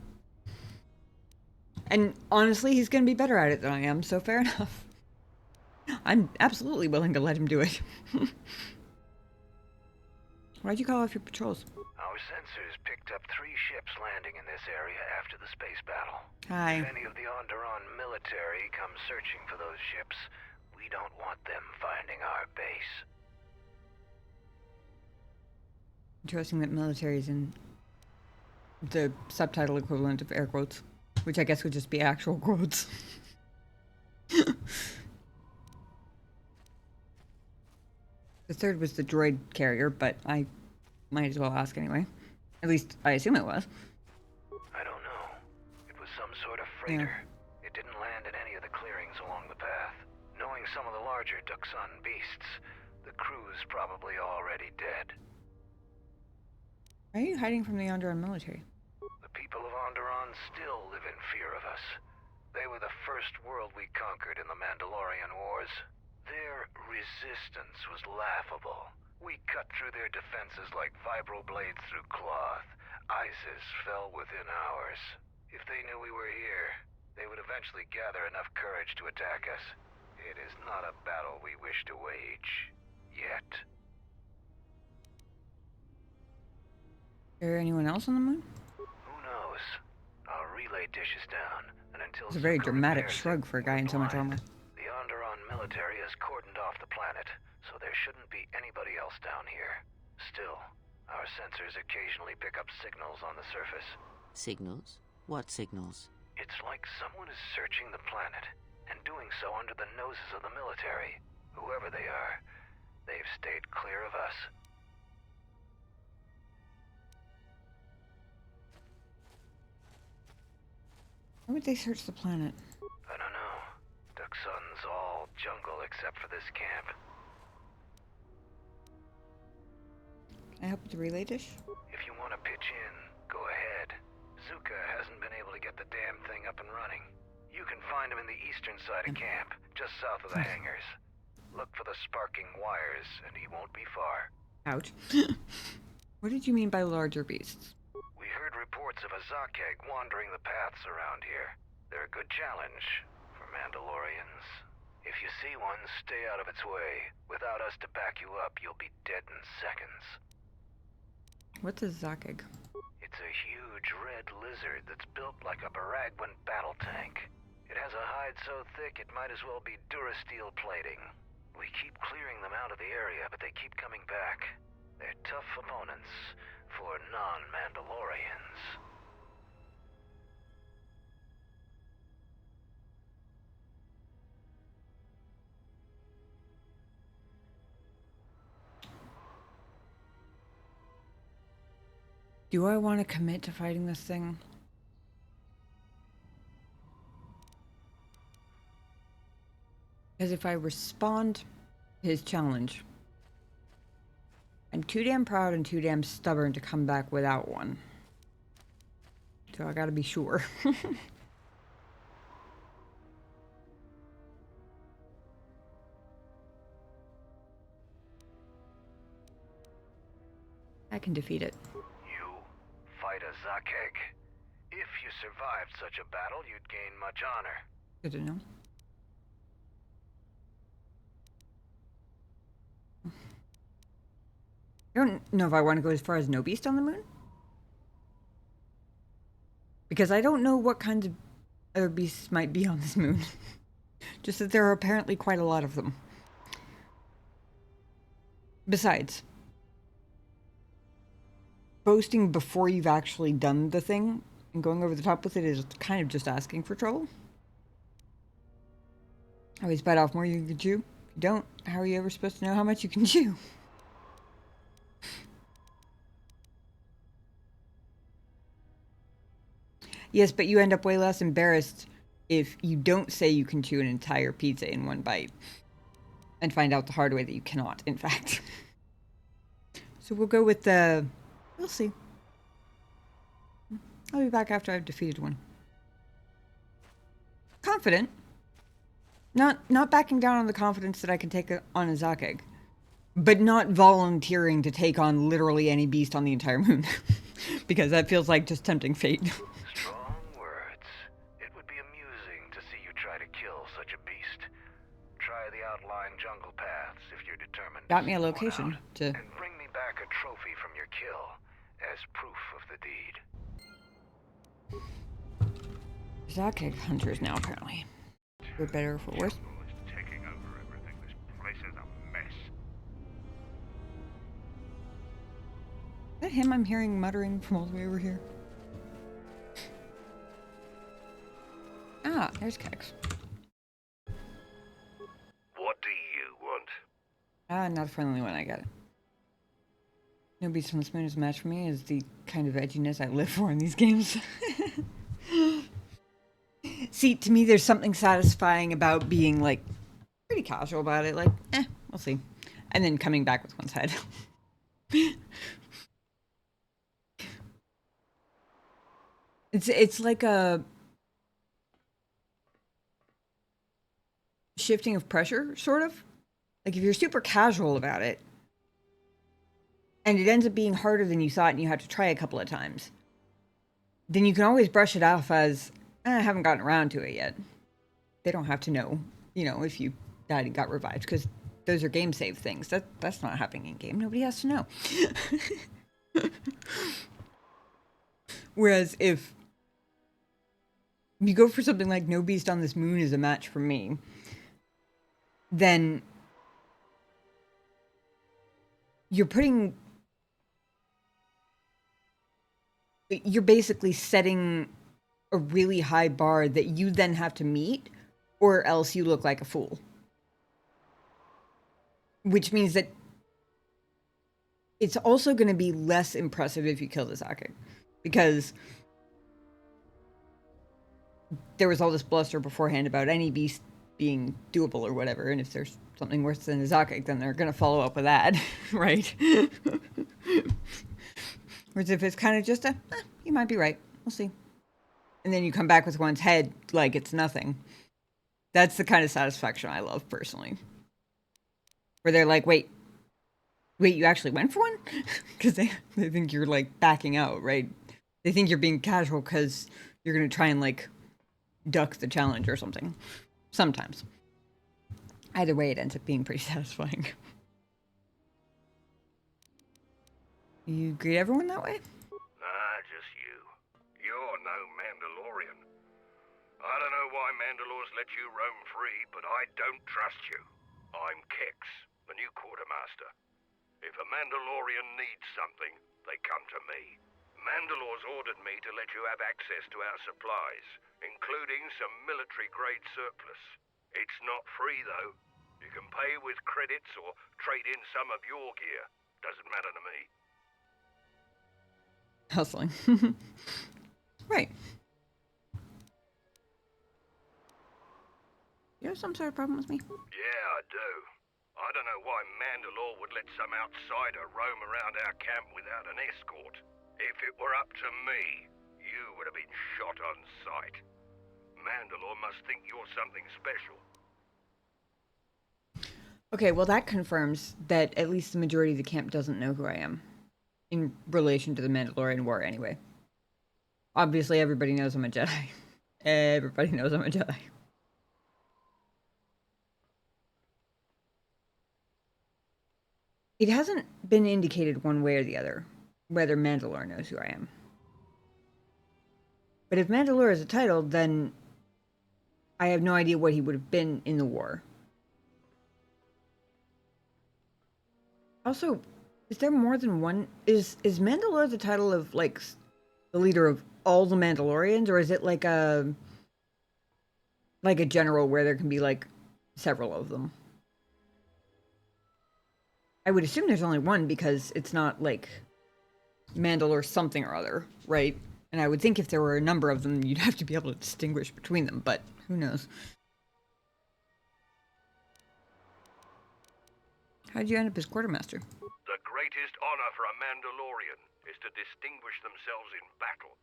And honestly, he's gonna be better at it than I am, so fair enough. I'm absolutely willing to let him do it. Why'd you call off your patrols? Our sensors picked up 3 ships landing in this area after the space battle. Hi. If any of the Onderon military come searching for those ships, we don't want them finding our base. Interesting that military is in the subtitle equivalent of air quotes, which I guess would just be actual quotes. The third was the droid carrier, but I might as well ask anyway. At least, I assume it was. I don't know. It was some sort of freighter. It didn't land in any of the clearings along the path. Knowing some of the larger Duxan beasts, the crew's probably already dead. Why are you hiding from the Onderon military? The people of Onderon still live in fear of us. They were the first world we conquered in the Mandalorian Wars. Their resistance was laughable. We cut through their defenses like vibroblades through cloth. ISIS fell within hours. If they knew we were here, they would eventually gather enough courage to attack us. It is not a battle we wish to wage. Yet. Is there anyone else on the moon? Who knows? Our relay dish is down, and until It's a very Zuko dramatic repairs shrug it, for a guy in so much we're blind. armor. The Onderon military has cordoned off the planet, so there shouldn't be anybody else down here. Still, our sensors occasionally pick up signals on the surface. Signals? What signals? It's like someone is searching the planet, and doing so under the noses of the military. Whoever they are, they've stayed clear of us. Why would they search the planet? I don't know. Duxun's all jungle except for this camp. Can I help with the relay dish? If you want to pitch in, go ahead. Zuka hasn't been able to get the damn thing up and running. You can find him in the eastern side of camp, just south of the hangars. Look for the sparking wires, and he won't be far. Ouch. What did you mean by larger beasts? We heard reports of a Zakeg wandering the paths around here. They're a good challenge for Mandalorians. If you see one, stay out of its way. Without us to back you up, you'll be dead in seconds. What's a Zakeg? It's a huge red lizard that's built like a Baragwin battle tank. It has a hide so thick it might as well be Durasteel plating. We keep clearing them out of the area, but they keep coming back. They're tough opponents for non-Mandalorians. Do I want to commit to fighting this thing? Because if I respond to his challenge, I'm too damn proud and too damn stubborn to come back without one. So I gotta be sure. I can defeat it. You fight a Zakeg. If you survived such a battle, you'd gain much honor. Good to know. I don't know if I want to go as far as no beast on the moon. Because I don't know what kinds of other beasts might be on this moon. Just that there are apparently quite a lot of them. Besides, boasting before you've actually done the thing and going over the top with it is kind of just asking for trouble. Always bite off more you can chew. If you don't, how are you ever supposed to know how much you can chew? Yes, but you end up way less embarrassed if you don't say you can chew an entire pizza in one bite. And find out the hard way that you cannot, in fact. So we'll go with the... We'll see. I'll be back after I've defeated one. Confident. Not backing down on the confidence that I can take on a Zakeg. But not volunteering to take on literally any beast on the entire moon. Because that feels like just tempting fate. Strong words. It would be amusing to see you try to kill such a beast. Try the outlying jungle paths if you're determined. Got me a to sort location out, to... And bring me back a trophy from your kill as proof of the deed. Zakeg hunters now, apparently. For better or for worse. Taking over everything. This place is a mess. Is that him I'm hearing muttering from all the way over here? Ah, there's Kex. Not a friendly one, I got it. No Beast on the Spoon is a match for me, is the kind of edginess I live for in these games. See, to me, there's something satisfying about being, like, pretty casual about it. Like, we'll see. And then coming back with one's head. It's like a shifting of pressure, sort of. Like, if you're super casual about it, and it ends up being harder than you thought and you have to try a couple of times, then you can always brush it off as, I haven't gotten around to it yet. They don't have to know, if you died and got revived, because those are game save things. That's not happening in game. Nobody has to know. Whereas if you go for something like No Beast on This Moon is a match for me, then you're basically setting a really high bar that you then have to meet, or else you look like a fool. Which means that it's also going to be less impressive if you kill the Zakic, because there was all this bluster beforehand about any beast being doable or whatever, and if there's something worse than a Zakic, then they're going to follow up with that, right? Whereas if it's kind of just you might be right, we'll see. And then you come back with one's head like it's nothing. That's the kind of satisfaction I love, personally. Where they're like, wait, you actually went for one? Because they think you're, like, backing out, right? They think you're being casual because you're going to try and, like, duck the challenge or something. Sometimes. Either way, it ends up being pretty satisfying. You greet everyone that way? Nah, just you. You're no Mandalorian. I don't know why Mandalores let you roam free, but I don't trust you. I'm Kix, the new quartermaster. If a Mandalorian needs something, they come to me. Mandalore's ordered me to let you have access to our supplies, including some military-grade surplus. It's not free, though. You can pay with credits or trade in some of your gear. Doesn't matter to me. Hustling. Right. You have some sort of problem with me? Yeah, I do. I don't know why Mandalore would let some outsider roam around our camp without an escort. If it were up to me, you would have been shot on sight. Mandalore must think you're something special. Okay, well that confirms that at least the majority of the camp doesn't know who I am. In relation to the Mandalorian War, anyway. Obviously, everybody knows I'm a Jedi. Everybody knows I'm a Jedi. It hasn't been indicated one way or the other whether Mandalore knows who I am. But if Mandalore is a title, then I have no idea what he would have been in the war. Also, is there more than one? Is Mandalore the title of, like, the leader of all the Mandalorians, or is it like a general where there can be, like, several of them? I would assume there's only one because it's not, like, Mandalore something or other, right? And I would think if there were a number of them, you'd have to be able to distinguish between them, but who knows? How'd you end up as quartermaster? The greatest honor for a Mandalorian is to distinguish themselves in battle.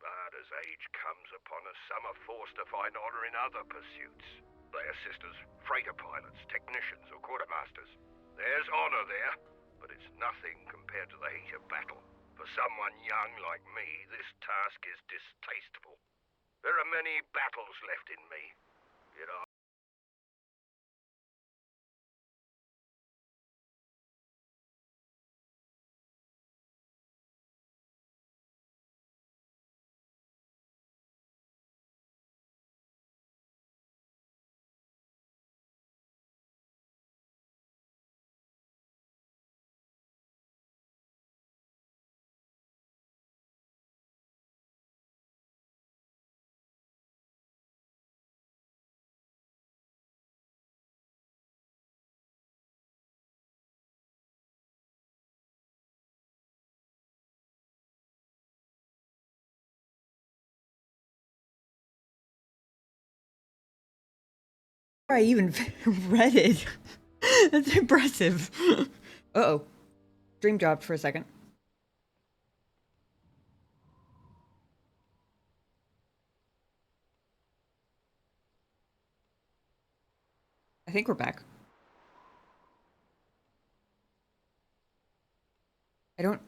But as age comes upon us, some are forced to find honor in other pursuits. They assist as freighter pilots, technicians, or quartermasters. There's honor there, but it's nothing compared to the heat of battle. For someone young like me, this task is distasteful. There are many battles left in me, yet I I even read it. That's impressive. Uh-oh. Stream dropped for a second. I think we're back. I don't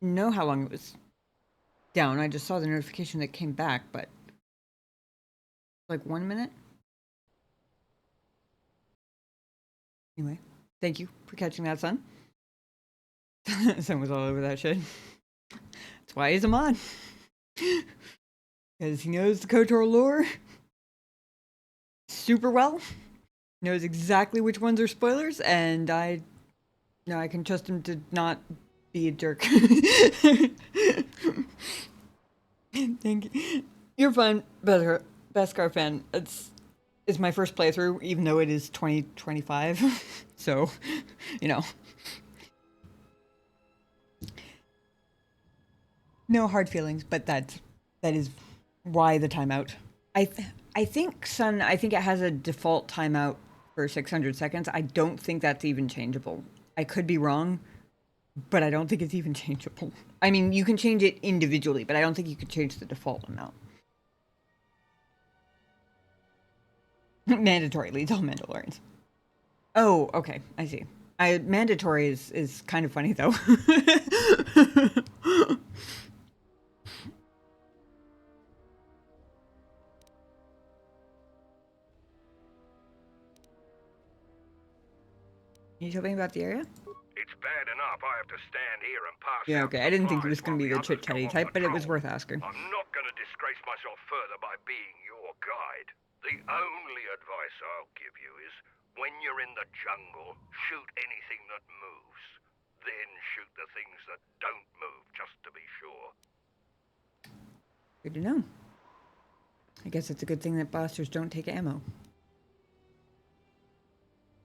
know how long it was down. I just saw the notification that came back, but like 1 minute. Anyway, thank you for catching that, son. Son was all over that shit. That's why he's a mod. Because he knows the KOTOR lore super well. Knows exactly which ones are spoilers, and I can trust him to not be a jerk. Thank you. You're fine, Beskar fan. It's my first playthrough, even though it is 2025. So, you know. No hard feelings, but that is why the timeout. I think, son, I think it has a default timeout for 600 seconds. I don't think that's even changeable. I could be wrong, but I don't think it's even changeable. I mean, you can change it individually, but I don't think you can change the default amount. Mandatory leads all Mandalorians. Oh, okay, I see. Mandatory is kind of funny, though. You tell me about the area? It's bad enough I have to stand here and pass Yeah, out okay. I didn't think it was supplies going to be while the others go chit-chatty on type, but it was patrol. worth asking. I'm not going to disgrace myself further by being your guide. The only advice I'll give you is, when you're in the jungle, shoot anything that moves. Then shoot the things that don't move, just to be sure. Good to know. I guess it's a good thing that bosters don't take ammo.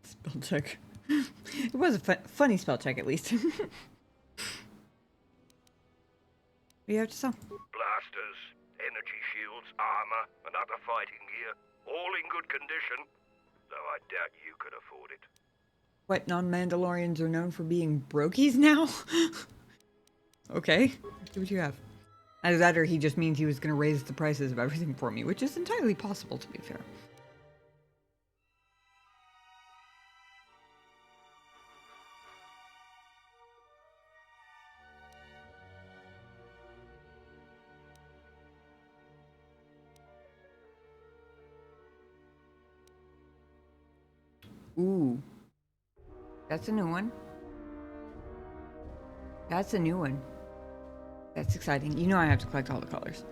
Spell check. It was a funny spell check, at least. What do you have to sell? Blasters, energy shields, armor, and other fighting gear. All in good condition, though I doubt you could afford it. What, non-Mandalorians are known for being brokies now? Okay, see what you have. Either that or he just means he was going to raise the prices of everything for me, which is entirely possible, to be fair. Ooh. That's a new one. That's a new one. That's exciting. You know I have to collect all the colors.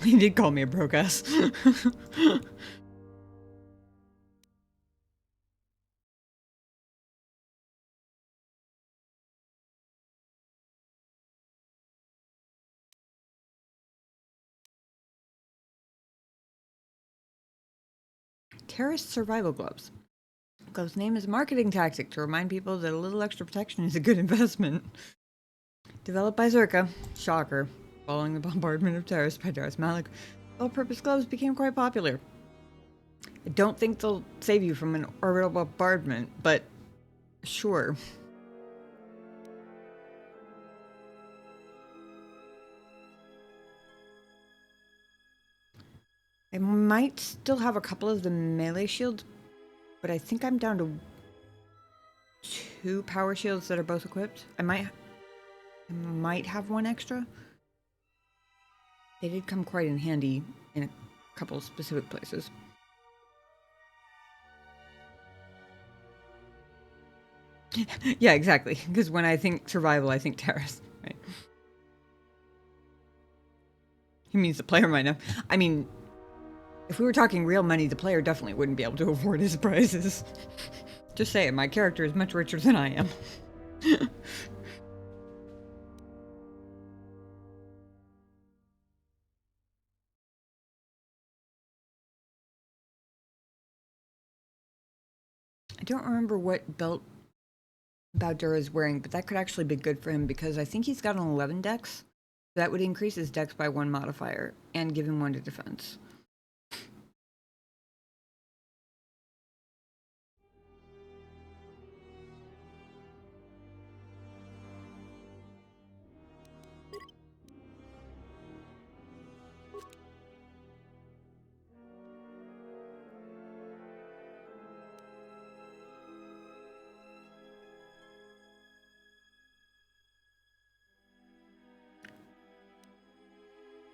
He did call me a broke ass. Terrorist survival gloves. Gloves name is a marketing tactic to remind people that a little extra protection is a good investment. Developed by Zerka. Shocker. Following the bombardment of terrorists by Darth Malik, all-purpose gloves became quite popular. I don't think they'll save you from an orbital bombardment, but sure. I might still have a couple of the melee shields, but I think I'm down to 2 power shields that are both equipped. I might have one extra. They did come quite in handy in a couple of specific places. Yeah, exactly. Because when I think survival, I think terrorist. Right? He means the player might know. I mean, if we were talking real money, the player definitely wouldn't be able to afford his prices. Just saying, my character is much richer than I am. I don't remember what belt Bowdura is wearing, but that could actually be good for him because I think he's got an 11 dex. That would increase his dex by 1 modifier and give him 1 to defense.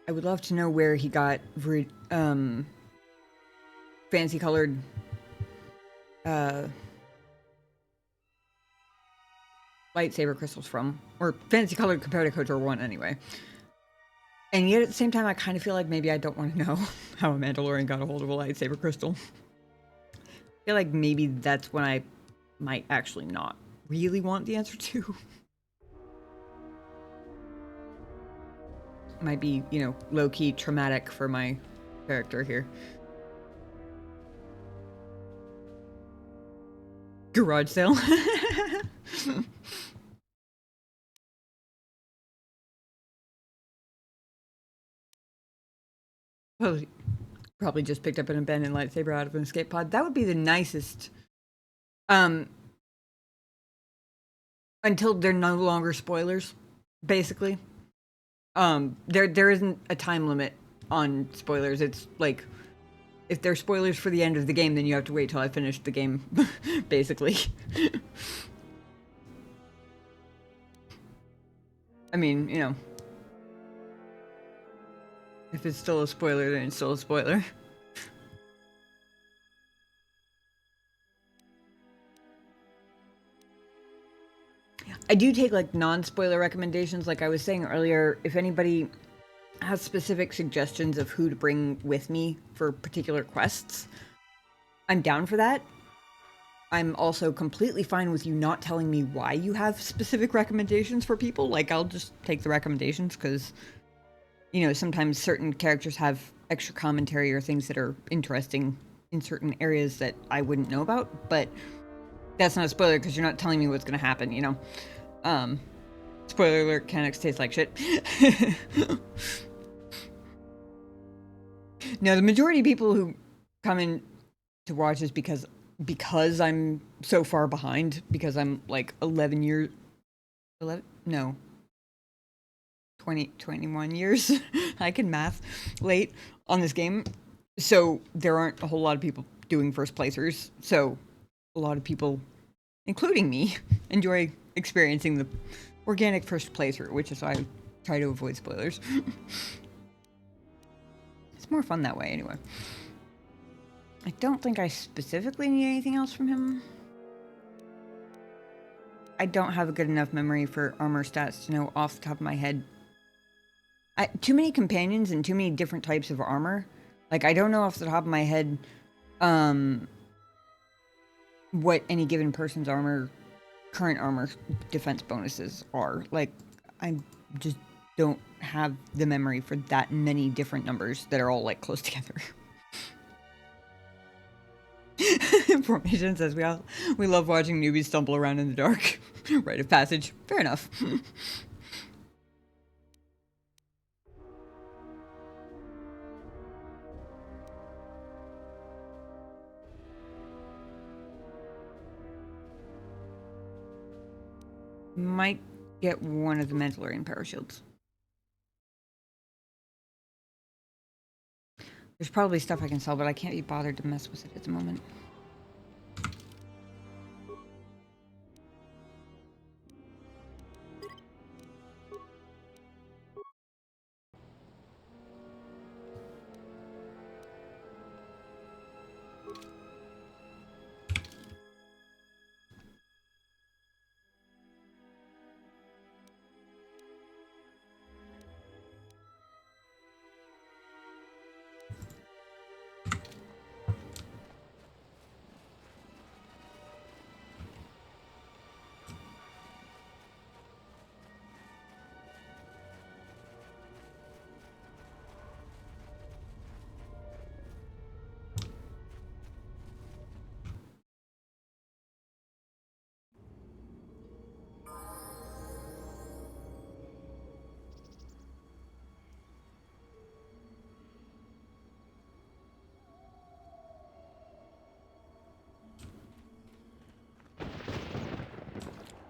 I would love to know where he got fancy colored lightsaber crystals from, or fancy colored compared to KOTOR 1 anyway. And yet at the same time, I kind of feel like maybe I don't want to know how a Mandalorian got a hold of a lightsaber crystal. I feel like maybe that's when I might actually not really want the answer to. Might be, you know, low-key traumatic for my character here. Garage sale. Probably just picked up an abandoned lightsaber out of an escape pod. That would be the nicest. Until they're no longer spoilers, basically. There isn't a time limit on spoilers. It's like, if they're spoilers for the end of the game, then you have to wait till I finish the game, basically. I mean, you know, if it's still a spoiler, then it's still a spoiler. I do take like non-spoiler recommendations. Like I was saying earlier, if anybody has specific suggestions of who to bring with me for particular quests, I'm down for that. I'm also completely fine with you not telling me why you have specific recommendations for people. Like, I'll just take the recommendations because, you know, sometimes certain characters have extra commentary or things that are interesting in certain areas that I wouldn't know about, but that's not a spoiler because you're not telling me what's going to happen, you know? Spoiler alert, Canucks taste like shit. No, the majority of people who come in to watch is because I'm so far behind, because I'm like 21 years, I can math, late on this game. So there aren't a whole lot of people doing first placers. So a lot of people, including me, enjoy experiencing the organic first playthrough, which is why I try to avoid spoilers. It's more fun that way anyway. I don't think I specifically need anything else from him. I don't have a good enough memory for armor stats to know off the top of my head. Too many companions and too many different types of armor. Like, I don't know off the top of my head what any given person's current armor defense bonuses are. Like, I just don't have the memory for that many different numbers that are all, like, close together. Formation says we love watching newbies stumble around in the dark. Rite of passage. Fair enough. Might get one of the Mandalorian power shields. There's probably stuff I can sell, but I can't be bothered to mess with it at the moment.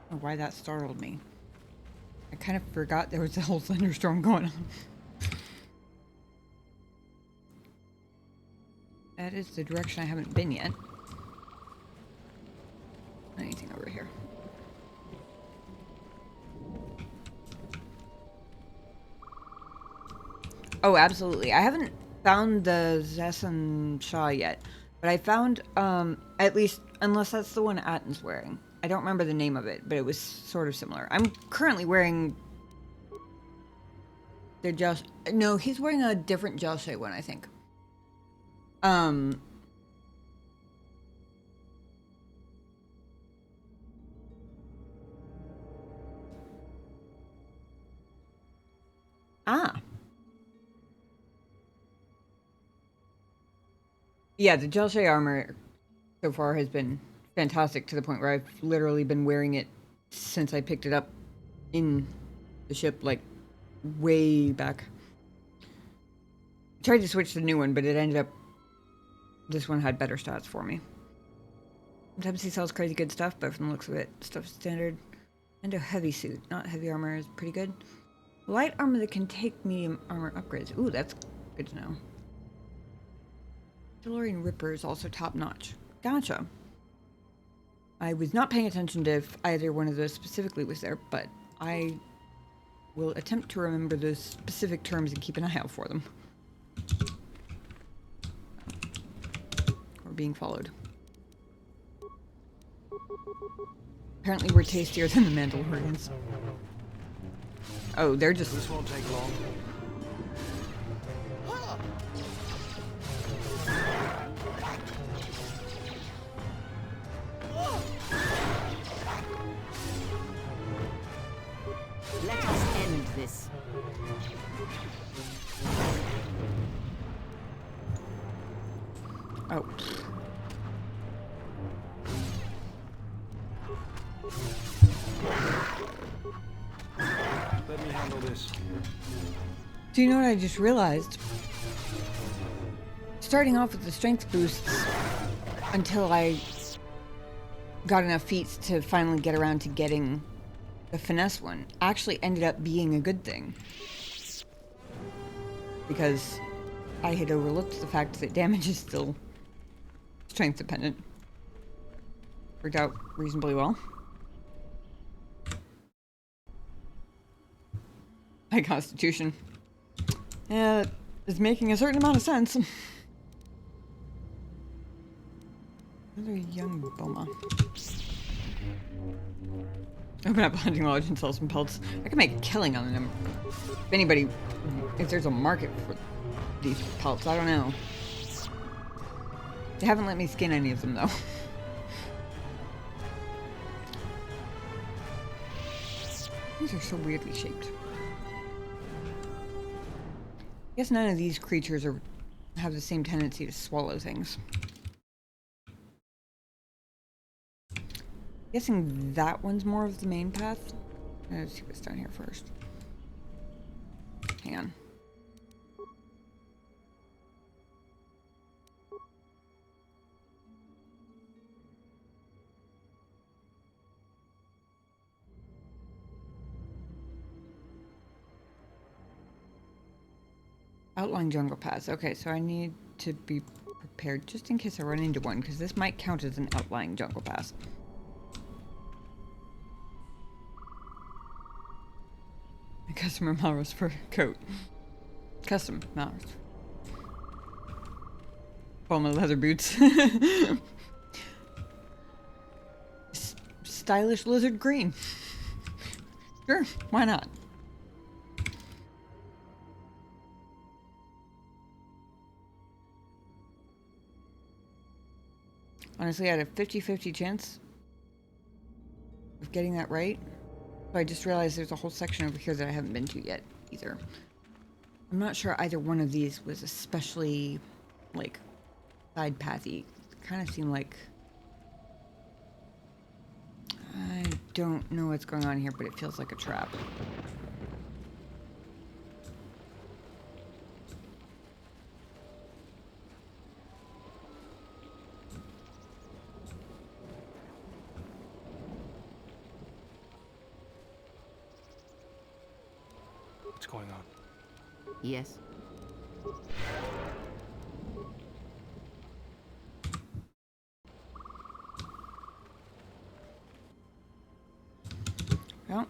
I don't know why that startled me. I kind of forgot there was a whole thunderstorm going on. That is the direction I haven't been yet. Anything over here? Oh, absolutely. I haven't found the Zessen Shaw yet, but I found, at least, unless that's the one Atten's wearing. I don't remember the name of it, but it was sort of similar. I'm currently wearing the no, he's wearing a different Joshe one, I think. Yeah, the Joshe armor so far has been fantastic to the point where I've literally been wearing it since I picked it up in the ship, like, way back. I tried to switch to the new one, but it ended up... This one had better stats for me. Sometimes he sells crazy good stuff, but from the looks of it, stuff is standard. And a heavy suit, not heavy armor, is pretty good. Light armor that can take medium armor upgrades. Ooh, that's good to know. Mandalorian Ripper is also top-notch. Gotcha. I was not paying attention to if either one of those specifically was there, but I will attempt to remember those specific terms and keep an eye out for them. We're being followed. Apparently we're tastier than the Mandalorians. Oh, they're just... This won't take long. Let us end this. Oh. Let me handle this. Do you know what I just realized? Starting off with the strength boosts until I got enough feats to finally get around to getting the finesse one actually ended up being a good thing. Because I had overlooked the fact that damage is still strength dependent. Worked out reasonably well. My constitution. Yeah, it's making a certain amount of sense. Another young Boma. Open up a hunting lodge and sell some pelts. I can make a killing on them. If anybody, if there's a market for these pelts, I don't know. They haven't let me skin any of them though. These are so weirdly shaped. I guess none of these creatures have the same tendency to swallow things. Guessing that one's more of the main path. Let's see what's down here first. Hang on. Outlying jungle paths. Okay, so I need to be prepared just in case I run into one, because this might count as an outlying jungle path. Customer Malrus fur coat. Custom Malrus. Boma leather boots. Stylish lizard green. Sure, why not? Honestly, I had a 50-50 chance of getting that right. But I just realized there's a whole section over here that I haven't been to yet, either. I'm not sure either one of these was especially, like, side pathy. It kind of seemed like... I don't know what's going on here, but it feels like a trap. What's going on? Yes. Well,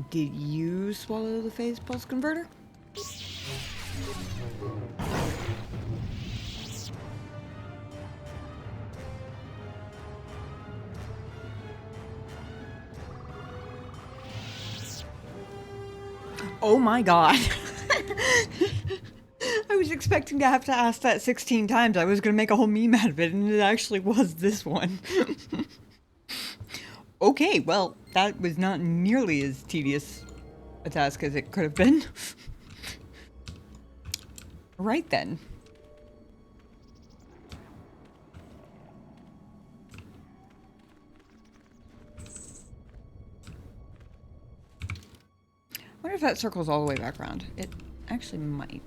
did you swallow the phase pulse converter? Oh my god. I was expecting to have to ask that 16 times. I was going to make a whole meme out of it, and it actually was this one. Okay, well, that was not nearly as tedious a task as it could have been. Right then. I wonder if that circles all the way back around. It actually might.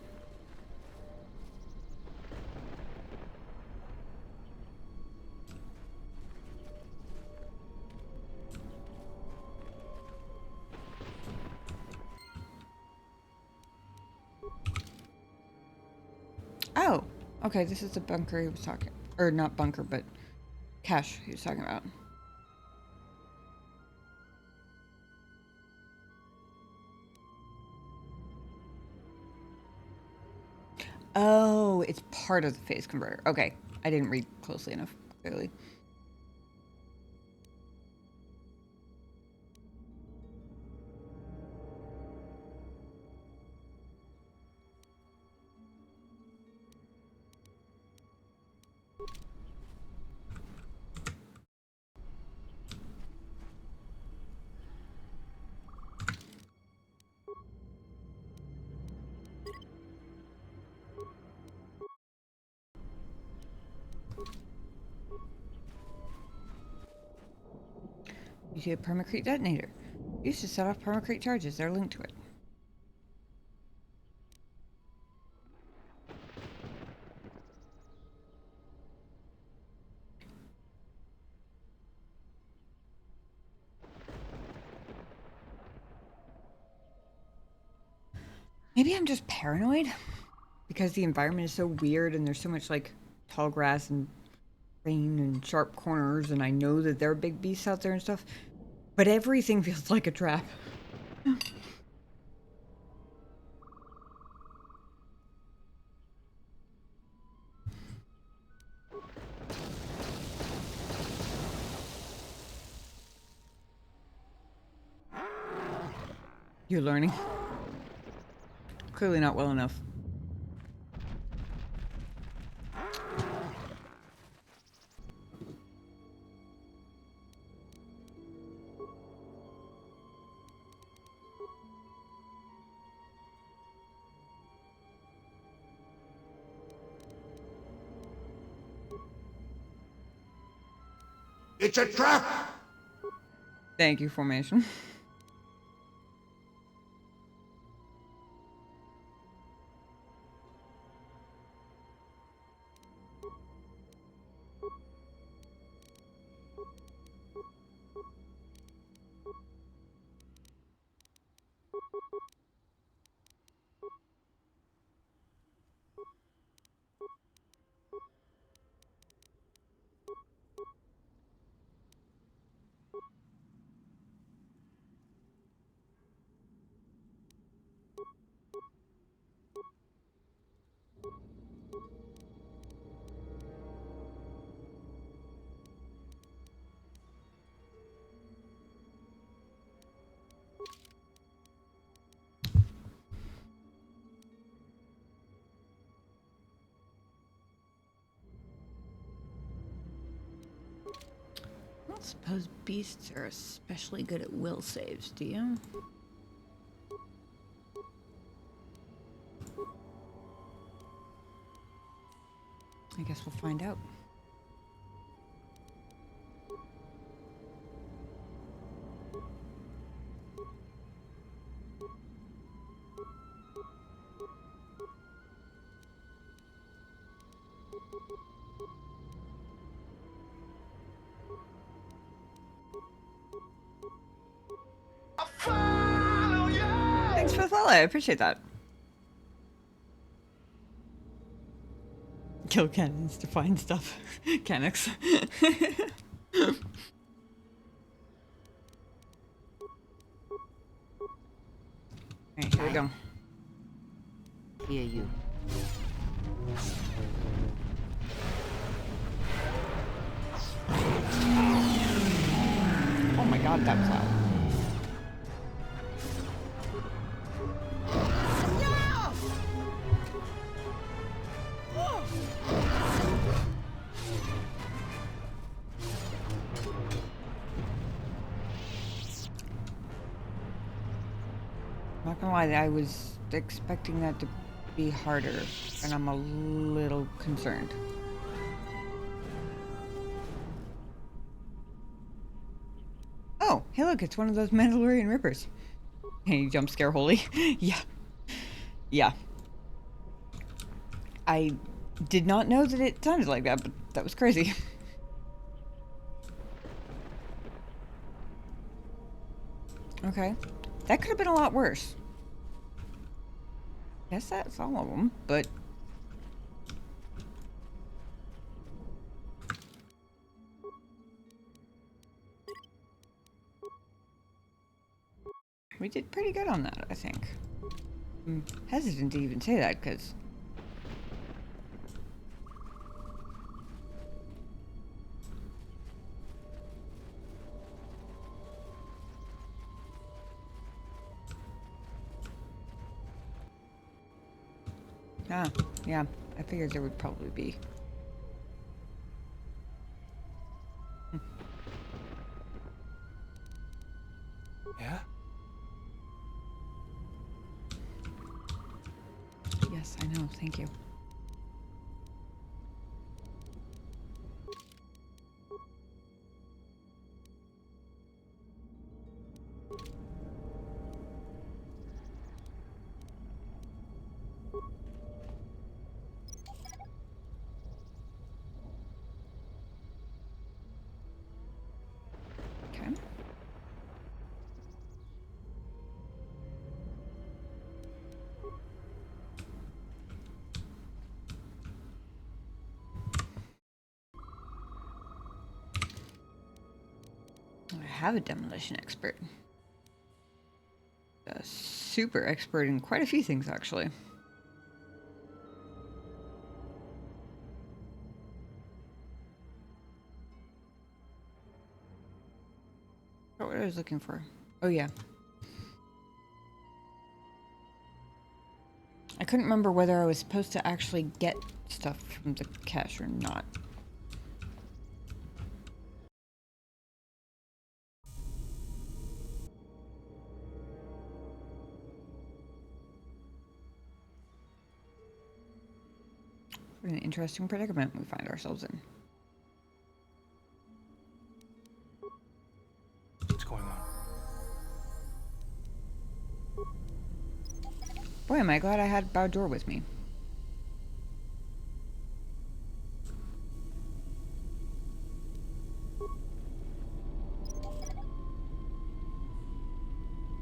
Oh, okay, this is the bunker he was talking, or not bunker, but cache he was talking about. Oh, it's part of the phase converter. Okay, I didn't read closely enough, clearly. You see a permacrete detonator. Used to set off permacrete charges. They're linked to it. Maybe I'm just paranoid because the environment is so weird and there's so much like tall grass and rain and sharp corners, and I know that there are big beasts out there and stuff, but everything feels like a trap. You're learning. Clearly not well enough. It's a trap! Thank you, Formation. I don't suppose beasts are especially good at will saves, do you? I guess we'll find out. Thanks for the follow, I appreciate that. Kill cannons to find stuff. Canics. Alright, here we go. Hear you. Oh my god, that was loud. Not gonna lie, I was expecting that to be harder, and I'm a little concerned. Oh, hey look, it's one of those Mandalorian rippers. Hey, jump scare holy. Yeah. Yeah. I did not know that it sounded like that, but that was crazy. Okay. That could have been a lot worse. Guess that's all of them, but... we did pretty good on that, I think. I'm hesitant to even say that, because... ah, yeah, I figured there would probably be. Yeah? Yes, I know, thank you. Okay. I have a demolition expert. A super expert in quite a few things, actually. What I was looking for. Oh, yeah. I couldn't remember whether I was supposed to actually get stuff from the cache or not. What an interesting predicament we find ourselves in. What's going on? Boy, am I glad I had Bowdor with me.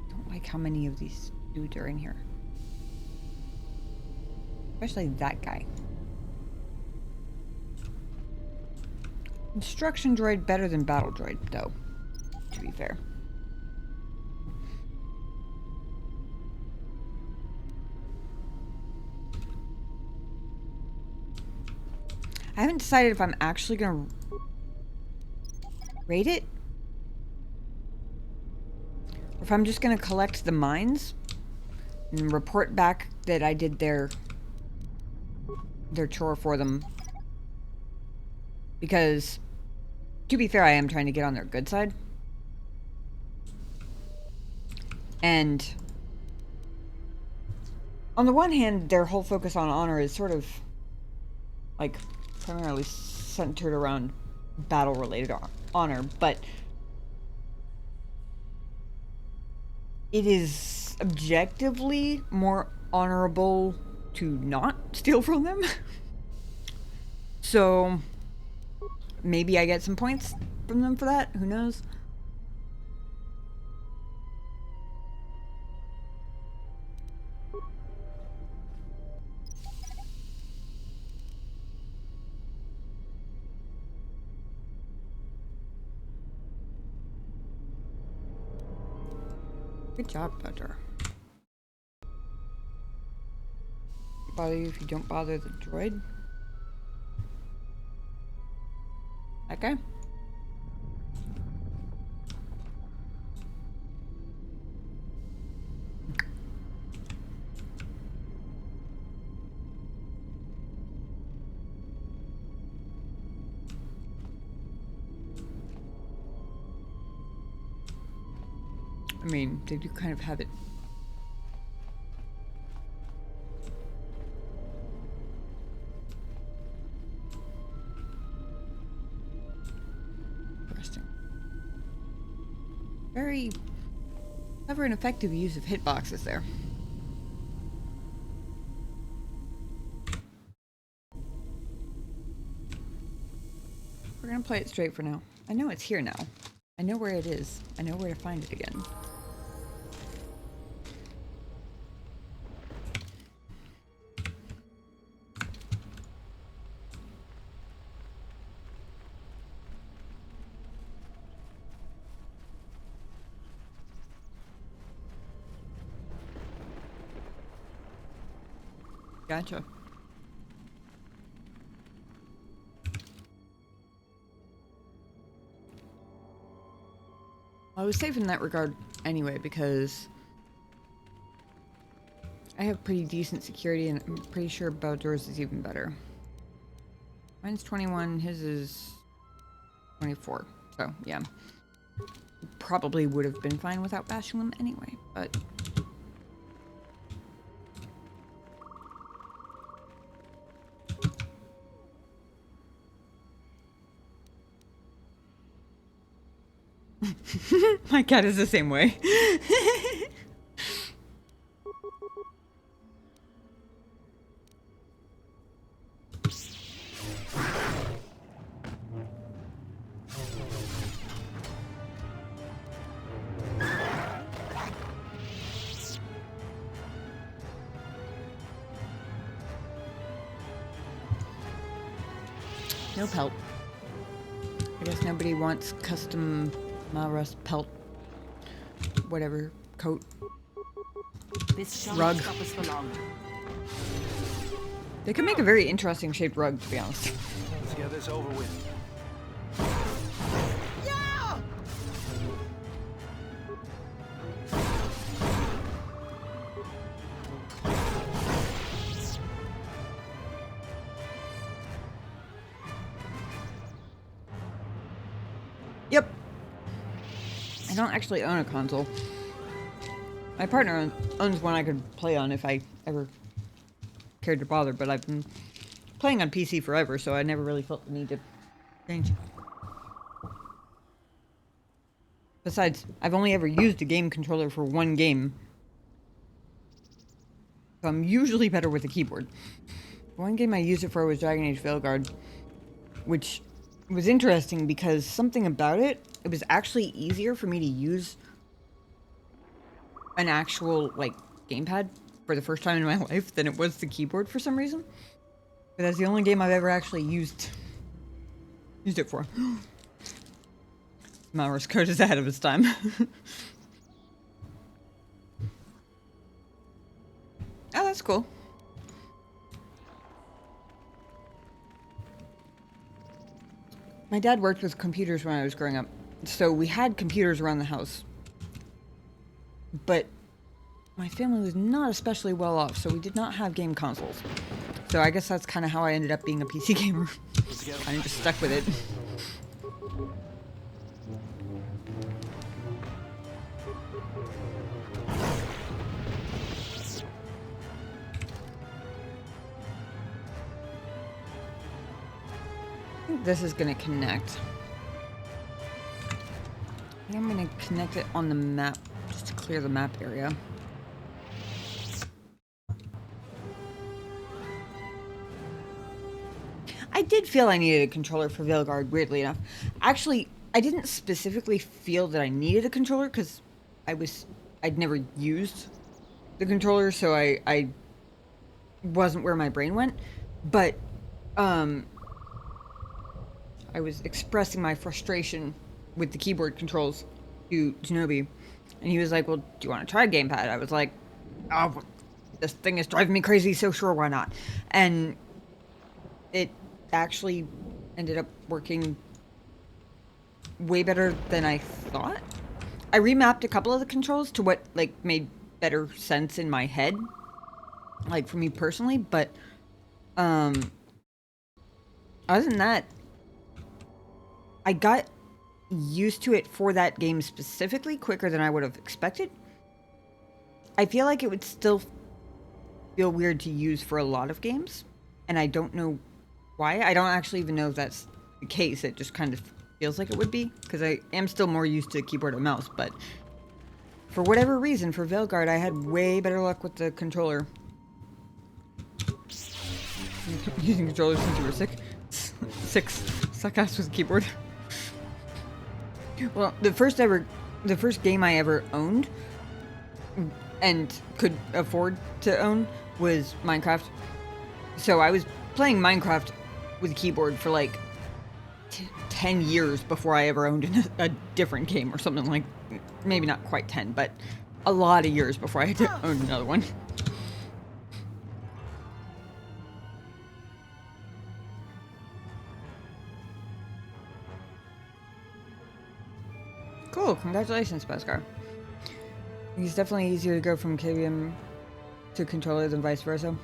Don't like how many of these dudes are in here. Especially that guy. Instruction droid better than battle droid, though, to be fair. I haven't decided if I'm actually gonna raid it, or if I'm just gonna collect the mines and report back that I did their chore for them. Because, to be fair, I am trying to get on their good side. And on the one hand, their whole focus on honor is sort of like primarily centered around battle-related honor, but it is objectively more honorable to not steal from them. So maybe I get some points from them for that. Who knows? Good job, Butter. bother you if you don't bother the droid. Okay. I mean, they do kind of have it. Interesting. Very clever and effective use of hitboxes there. We're gonna play it straight for now. I know it's here now. I know where it is. I know where to find it again. Gotcha. I was safe in that regard anyway because I have pretty decent security and I'm pretty sure Bowdur's is even better. Mine's 21, his is 24. So, yeah. Probably would have been fine without bashing them anyway, but... My cat is the same way. No pelt. I guess nobody wants custom Malrus pelt, whatever, coat, rug. They could make a very interesting shaped rug, to be honest. Let's get this over with. Yep. I don't actually own a console. My partner owns one I could play on if I ever cared to bother, but I've been playing on PC forever, so I never really felt the need to change. Besides, I've only ever used a game controller for one game, so I'm usually better with a keyboard. One game I used it for was Dragon Age Veilguard, which was interesting because something about it, it was actually easier for me to use an actual, like, gamepad for the first time in my life than it was the keyboard for some reason. But that's the only game I've ever actually used it for. Malrus code is ahead of its time. Oh, that's cool. My dad worked with computers when I was growing up, so we had computers around the house. But my family was not especially well off, so we did not have game consoles. So I guess that's kind of how I ended up being a PC gamer. I just stuck with it. I think this is going to connect. I think I'm going to connect it on the map, just to clear the map area. I did feel I needed a controller for Veilguard, weirdly enough. Actually, I didn't specifically feel that I needed a controller, because I'd never used the controller, so I wasn't where my brain went. But, I was expressing my frustration with the keyboard controls to Shinobi, and he was like, well, do you want to try a gamepad? I was like, oh, this thing is driving me crazy, so sure, why not? And it actually ended up working way better than I thought. I remapped a couple of the controls to what, like, made better sense in my head, like, for me personally, but, other than that, I got used to it for that game specifically quicker than I would have expected. I feel like it would still feel weird to use for a lot of games, and I don't know why. I don't actually even know if that's the case. It just kind of feels like it would be, because I am still more used to keyboard and mouse, but for whatever reason, for Veilguard, I had way better luck with the controller. Using controllers since you were sick. 6. Suck ass with a keyboard. Well, the first game I ever owned and could afford to own was Minecraft. So I was playing Minecraft with a keyboard for like 10 years before I ever owned a different game or something, like, maybe not quite 10, but a lot of years before I had to own another one. Cool, congratulations, Beskar. It's definitely easier to go from KVM to controller than vice versa.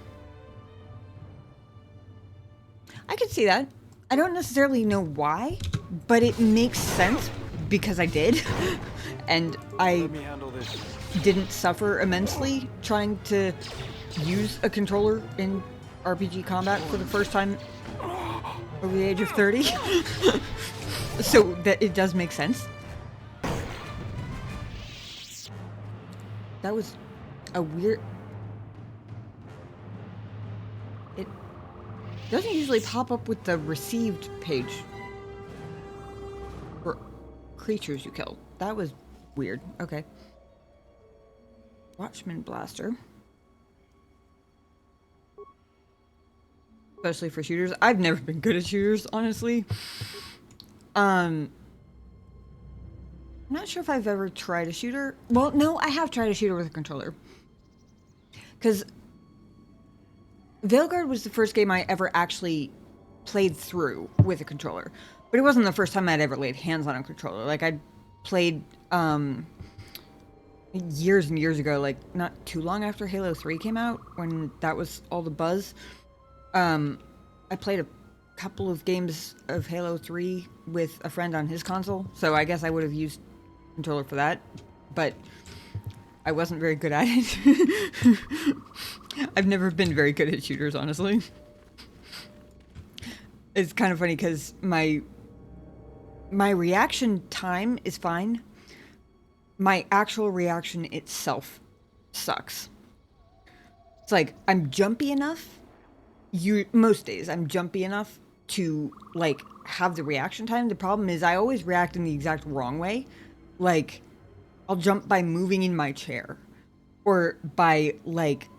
I could see that. I don't necessarily know why, but it makes sense because I did. And I didn't suffer immensely trying to use a controller in RPG combat for the first time over the age of 30. So that it does make sense. That was a weird... It doesn't usually pop up with the received page for creatures you killed. That was weird. Okay. Watchman Blaster. Especially for shooters. I've never been good at shooters, honestly. I'm not sure if I've ever tried a shooter. Well, no, I have tried a shooter with a controller. Because Veilguard was the first game I ever actually played through with a controller. But it wasn't the first time I'd ever laid hands on a controller. Like, I'd played years and years ago, like, not too long after Halo 3 came out, when that was all the buzz. I played a couple of games of Halo 3 with a friend on his console, so I guess I would have used controller for that, but I wasn't very good at it. I've never been very good at shooters, honestly. It's kind of funny because my reaction time is fine. My actual reaction itself sucks. It's like, I'm jumpy enough. Most days, I'm jumpy enough to, like, have the reaction time. The problem is I always react in the exact wrong way. Like, I'll jump by moving in my chair. Or by, like,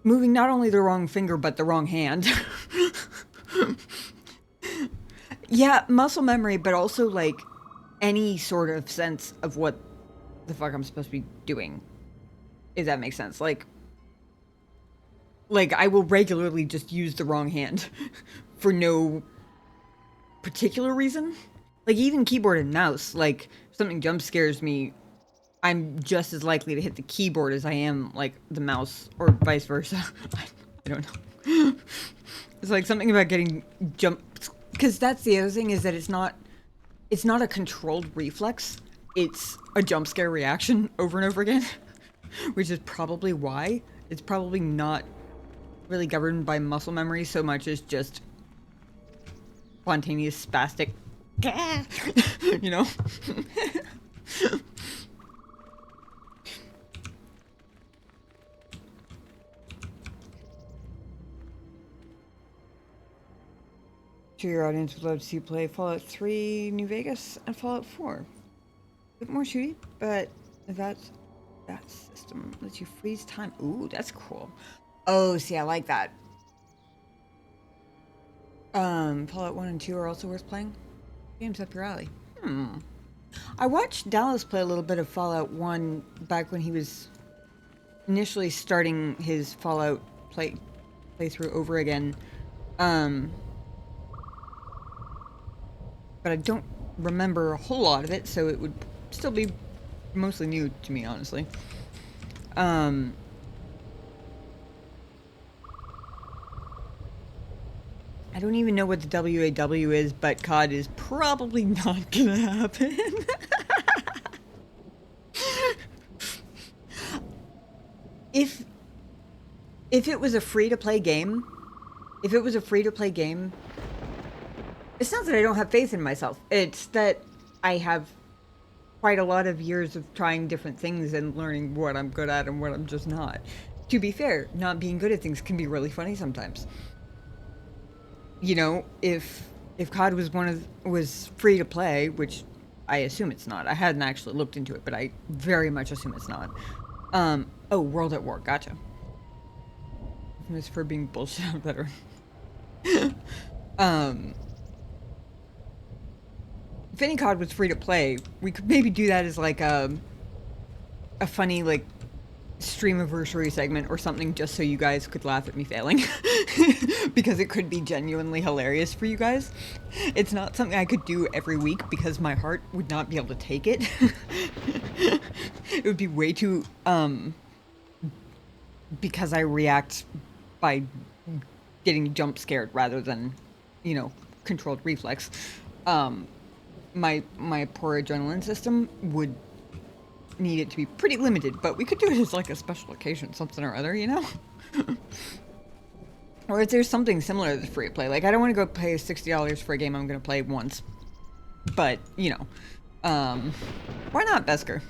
moving not only the wrong finger, but the wrong hand. Yeah, muscle memory, but also, like, any sort of sense of what the fuck I'm supposed to be doing. If that makes sense. Like, I will regularly just use the wrong hand for no particular reason. Like, even keyboard and mouse, like, if something jump scares me, I'm just as likely to hit the keyboard as I am, like, the mouse, or vice versa. I don't know. It's like something about getting jumped, because that's the other thing, is that it's not a controlled reflex. It's a jump scare reaction over and over again, which is probably why. It's probably not really governed by muscle memory so much as just spontaneous spastic, you know? Sure, your audience would love to see you play Fallout 3 New Vegas and Fallout 4. A bit more shooty, but that system lets you freeze time. Ooh, that's cool. Oh, see, I like that. Fallout 1 and 2 are also worth playing. Games up your alley. I watched Dallas play a little bit of Fallout 1 back when he was initially starting his Fallout playthrough over again. But I don't remember a whole lot of it, so it would still be mostly new to me, honestly. I don't even know what the WAW is, but COD is probably not gonna happen. If it was a free-to-play game, it's not that I don't have faith in myself. It's that I have quite a lot of years of trying different things and learning what I'm good at and what I'm just not. To be fair, not being good at things can be really funny sometimes. You know, if COD was free to play, which I assume it's not. I hadn't actually looked into it, but I very much assume it's not. Oh, World at War, gotcha. It's for being bullshit on veteran. If any COD was free to play, we could maybe do that as like a funny like streamiversary segment or something, just so you guys could laugh at me failing. Because it could be genuinely hilarious for you guys. It's not something I could do every week because my heart would not be able to take it. It would be way too because I react by getting jump scared rather than, you know, controlled reflex. My poor adrenaline system would need it to be pretty limited, but we could do it as like a special occasion, something or other, you know? Or if there's something similar to the free play, like I don't want to go pay $60 for a game I'm going to play once, but you know, why not, Besker?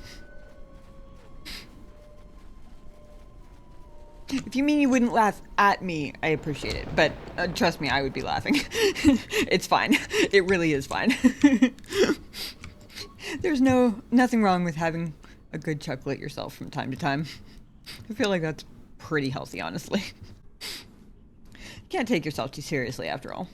If you mean you wouldn't laugh at me, I appreciate it, but trust me, I would be laughing. It's fine. It really is fine. There's nothing wrong with having a good chuckle at yourself from time to time. I feel like that's pretty healthy, honestly. You can't take yourself too seriously after all.